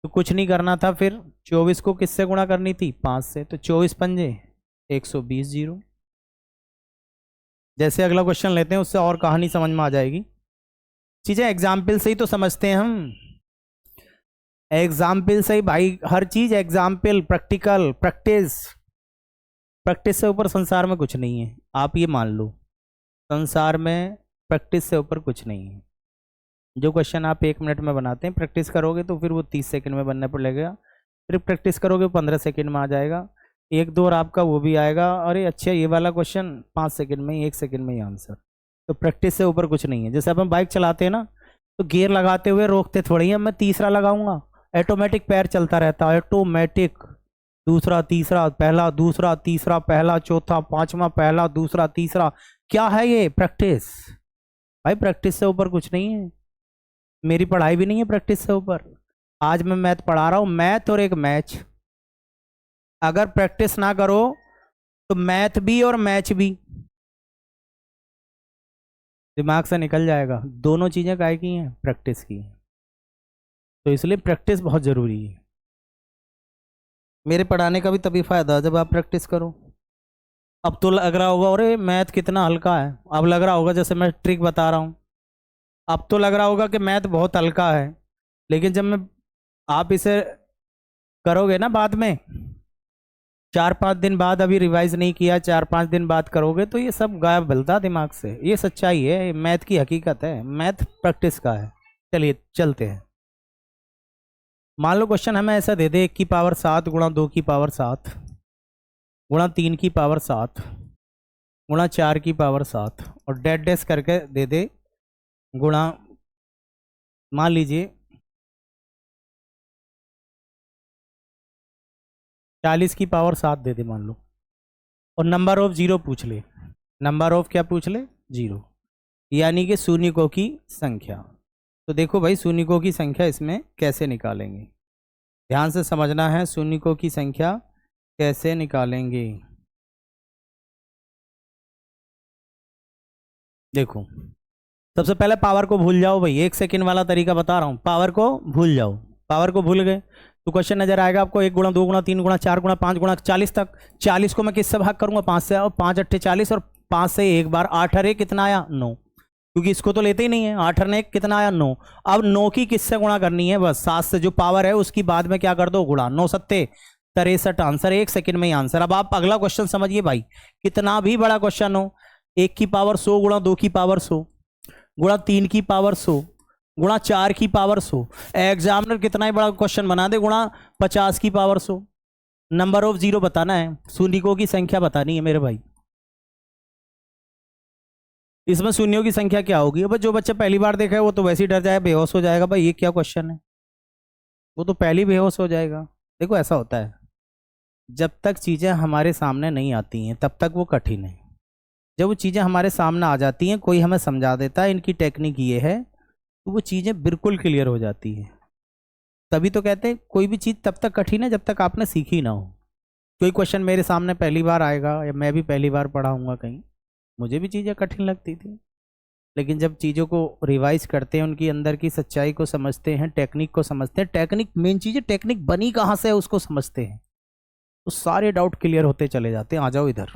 तो कुछ नहीं करना था, फिर 24 को किससे गुणा करनी थी? 5 से, तो 24 पंजे 120 जीरो। जैसे अगला क्वेश्चन लेते हैं, उससे और कहानी समझ में आ जाएगी। चीजें एग्जाम्पल से ही तो समझते हैं हम, एग्जाम्पल से ही भाई, हर चीज एग्जाम्पल, प्रैक्टिकल, प्रैक्टिस, प्रैक्टिस से ऊपर संसार में कुछ नहीं है, आप ये मान लो, संसार में प्रैक्टिस से ऊपर कुछ नहीं है। जो क्वेश्चन आप 1 मिनट में बनाते हैं, प्रैक्टिस करोगे तो फिर वो 30 सेकंड में बनने पर लगेगा, फिर प्रैक्टिस करोगे 15 सेकंड में आ जाएगा, एक दो और आपका वो भी आएगा। अरे अच्छा, ये वाला क्वेश्चन 5 सेकंड में ही, 1 सेकंड में ही आंसर। तो प्रैक्टिस से ऊपर कुछ नहीं है। जैसे अपन बाइक चलाते हैं ना, तो गियर लगाते हुए रोकते थोड़ी है, मैं तीसरा लगाऊंगा, ऑटोमेटिक पैर चलता रहता है, ऑटोमेटिक। दूसरा तीसरा पहला दूसरा तीसरा पहला चौथा पांचवा पहला दूसरा तीसरा। क्या है ये? प्रैक्टिस। भाई प्रैक्टिस से ऊपर कुछ नहीं है। मेरी पढ़ाई भी नहीं है प्रैक्टिस से ऊपर। आज मैं मैथ पढ़ा रहा हूं, मैथ और एक मैच। अगर प्रैक्टिस ना करो तो मैथ भी और मैच भी दिमाग से निकल जाएगा। दोनों चीजें काय की हैं? प्रैक्टिस की हैं। तो इसलिए प्रैक्टिस बहुत जरूरी है। मेरे पढ़ाने का भी तभी फायदा जब आप प्रैक्टिस करो। अब तो लग रहा होगा अरे मैथ कितना हल्का है, अब लग रहा होगा जैसे मैं ट्रिक बता रहा हूं, अब तो लग रहा होगा कि मैथ बहुत हल्का है। लेकिन जब मैं आप इसे करोगे ना बाद में, 4-5 दिन बाद, अभी रिवाइज नहीं किया, 4-5 दिन बाद करोगे तो ये सब गायब मिलता दिमाग से। ये सच्चाई है, मैथ की हकीकत है, मैथ प्रैक्टिस का है। चलिए चलते हैं। मान लो क्वेश्चन हमें ऐसा दे दे, 1 की पावर 7 गुणा 2 की पावर 7 गुणा 3 की पावर 7 गुणा 4 की पावर 7 और डैट डैश करके दे दे गुणा, मान लीजिए 40 की पावर 7 दे दे मान लो, और नंबर ऑफ जीरो पूछ ले। नंबर ऑफ क्या पूछ ले? जीरो, यानी कि शून्यकों की संख्या। तो देखो भाई, शून्यकों की संख्या इसमें कैसे निकालेंगे, ध्यान से समझना है। शून्यकों की संख्या कैसे निकालेंगे? देखो, सबसे पहले पावर को भूल जाओ भाई, 1 सेकंड वाला तरीका बता रहा हूं, पावर को भूल जाओ। पावर को भूल गए तो क्वेश्चन नजर आएगा आपको, 1 गुणा 2 गुणा 3 गुणा 4 गुणा 5 गुणा 40 को मैं किससे भाग करूंगा? 5 से। और 5 × 8 = 40 और 5 से एक बार 8 अरे कितना आया? 9, क्योंकि इसको तो लेते ही नहीं है। 8 ने कितना आया? 9। अब 9 की किससे गुणा करनी है? बस 7 से, जो पावर है उसकी बाद में क्या कर दो? गुणा। 9 सत्ते 63, आंसर 1 सेकंड में ही आंसर। अब आप अगला क्वेश्चन समझिए भाई, कितना भी बड़ा क्वेश्चन हो, 1 की पावर 100 गुणा 2 की पावर 100 गुणा 3 की पावर 100 गुणा 4 की पावर 100, एग्जामिनर कितना ही बड़ा क्वेश्चन बना दे, गुणा 50 की पावर 100। नंबर ऑफ जीरो बताना है, शून्यकों की संख्या बतानी है मेरे भाई। इसमें शून्यों की संख्या क्या होगी? अब जो बच्चा पहली बार देखा है वो तो वैसे ही डर जाएगा, बेहोश हो जाएगा, भाई ये क्या क्वेश्चन है, वो तो पहले ही बेहोश हो जाएगा। देखो ऐसा होता है, जब तक चीजें हमारे सामने नहीं आती हैं तब तक वो कठिन है। जब वो चीजें हमारे सामने आ जाती हैं, कोई हमें समझा देता है इनकी टेक्निक ये है, तो वो चीजें बिल्कुल क्लियर हो जाती हैं। तभी तो कहते हैं कोई भी चीज तब तक कठिन है जब तक आपने सीखी ना हो। कोई क्वेश्चन मेरे सामने पहली बार आएगा, या मैं भी पहली बार पढ़ाऊंगा कहीं, मुझे भी चीजें कठिन लगती थी। लेकिन जब चीज़ों को रिवाइज करते हैं, उनकी अंदर की सच्चाई को समझते हैं, टेक्निक को समझते हैं, टेक्निक मेन चीज़ है, टेक्निक बनी कहाँ से है उसको समझते हैं, तो सारे डाउट क्लियर होते चले जाते हैं। आ जाओ इधर।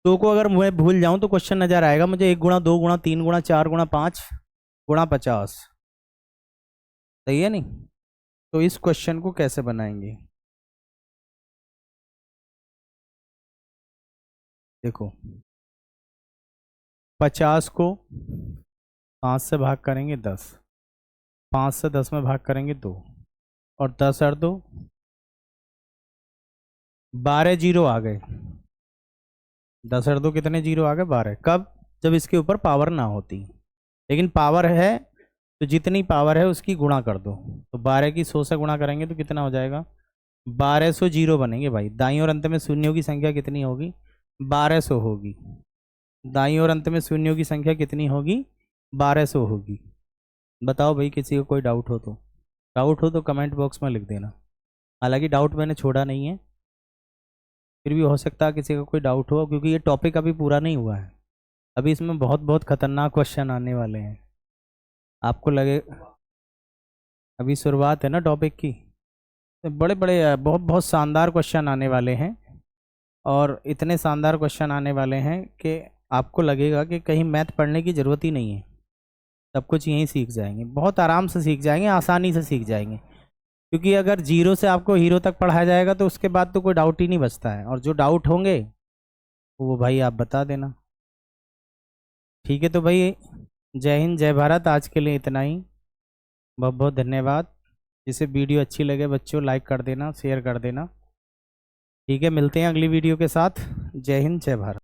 दो को अगर मैं भूल जाऊं तो क्वेश्चन नजर आएगा मुझे, 1 गुणा 2 गुणा 3 गुणा 4 गुणा 50 सही है नहीं? तो इस क्वेश्चन को कैसे बनाएंगे? देखो, 50 को 5 से भाग करेंगे 10, 5 से 10 में भाग करेंगे 2, और 10 और 2 12 जीरो आ गए। 10 और 2 कितने जीरो आ गए? 12। कब? जब इसके ऊपर पावर ना होती। लेकिन पावर है तो जितनी पावर है उसकी गुणा कर दो। तो 12 की 100 से गुणा करेंगे तो कितना हो जाएगा? 1200 जीरो बनेंगे भाई। दाईं और अंत में शून्यों की संख्या कितनी होगी? 1200 होगी। दाईं और अंत में शून्यों की संख्या कितनी होगी? 1200 होगी। बताओ भाई, किसी को कोई डाउट हो तो? डाउट हो तो कमेंट बॉक्स में लिख देना। हालांकि डाउट मैंने छोड़ा नहीं है, फिर भी हो सकता है किसी का कोई डाउट हो, क्योंकि ये टॉपिक अभी पूरा नहीं हुआ है। अभी इसमें बहुत बहुत खतरनाक क्वेश्चन आने वाले हैं। आपको लगे अभी शुरुआत है ना टॉपिक की, तो बड़े बड़े बहुत बहुत शानदार क्वेश्चन आने वाले हैं। और इतने शानदार क्वेश्चन आने वाले हैं कि आपको लगेगा कि कहीं मैथ पढ़ने की ज़रूरत ही नहीं है, सब कुछ यहीं सीख जाएंगे, बहुत आराम से सीख जाएंगे, आसानी से सीख जाएंगे। क्योंकि अगर जीरो से आपको हीरो तक पढ़ाया जाएगा तो उसके बाद तो कोई डाउट ही नहीं बचता है, और जो डाउट होंगे वो भाई आप बता देना। ठीक है तो भाई, जय हिंद जय भारत। आज के लिए इतना ही, बहुत बहुत धन्यवाद। जिसे वीडियो अच्छी लगे बच्चों, लाइक कर देना, शेयर कर देना। ठीक है, मिलते हैं अगली वीडियो के साथ। जय हिंद, जय भारत।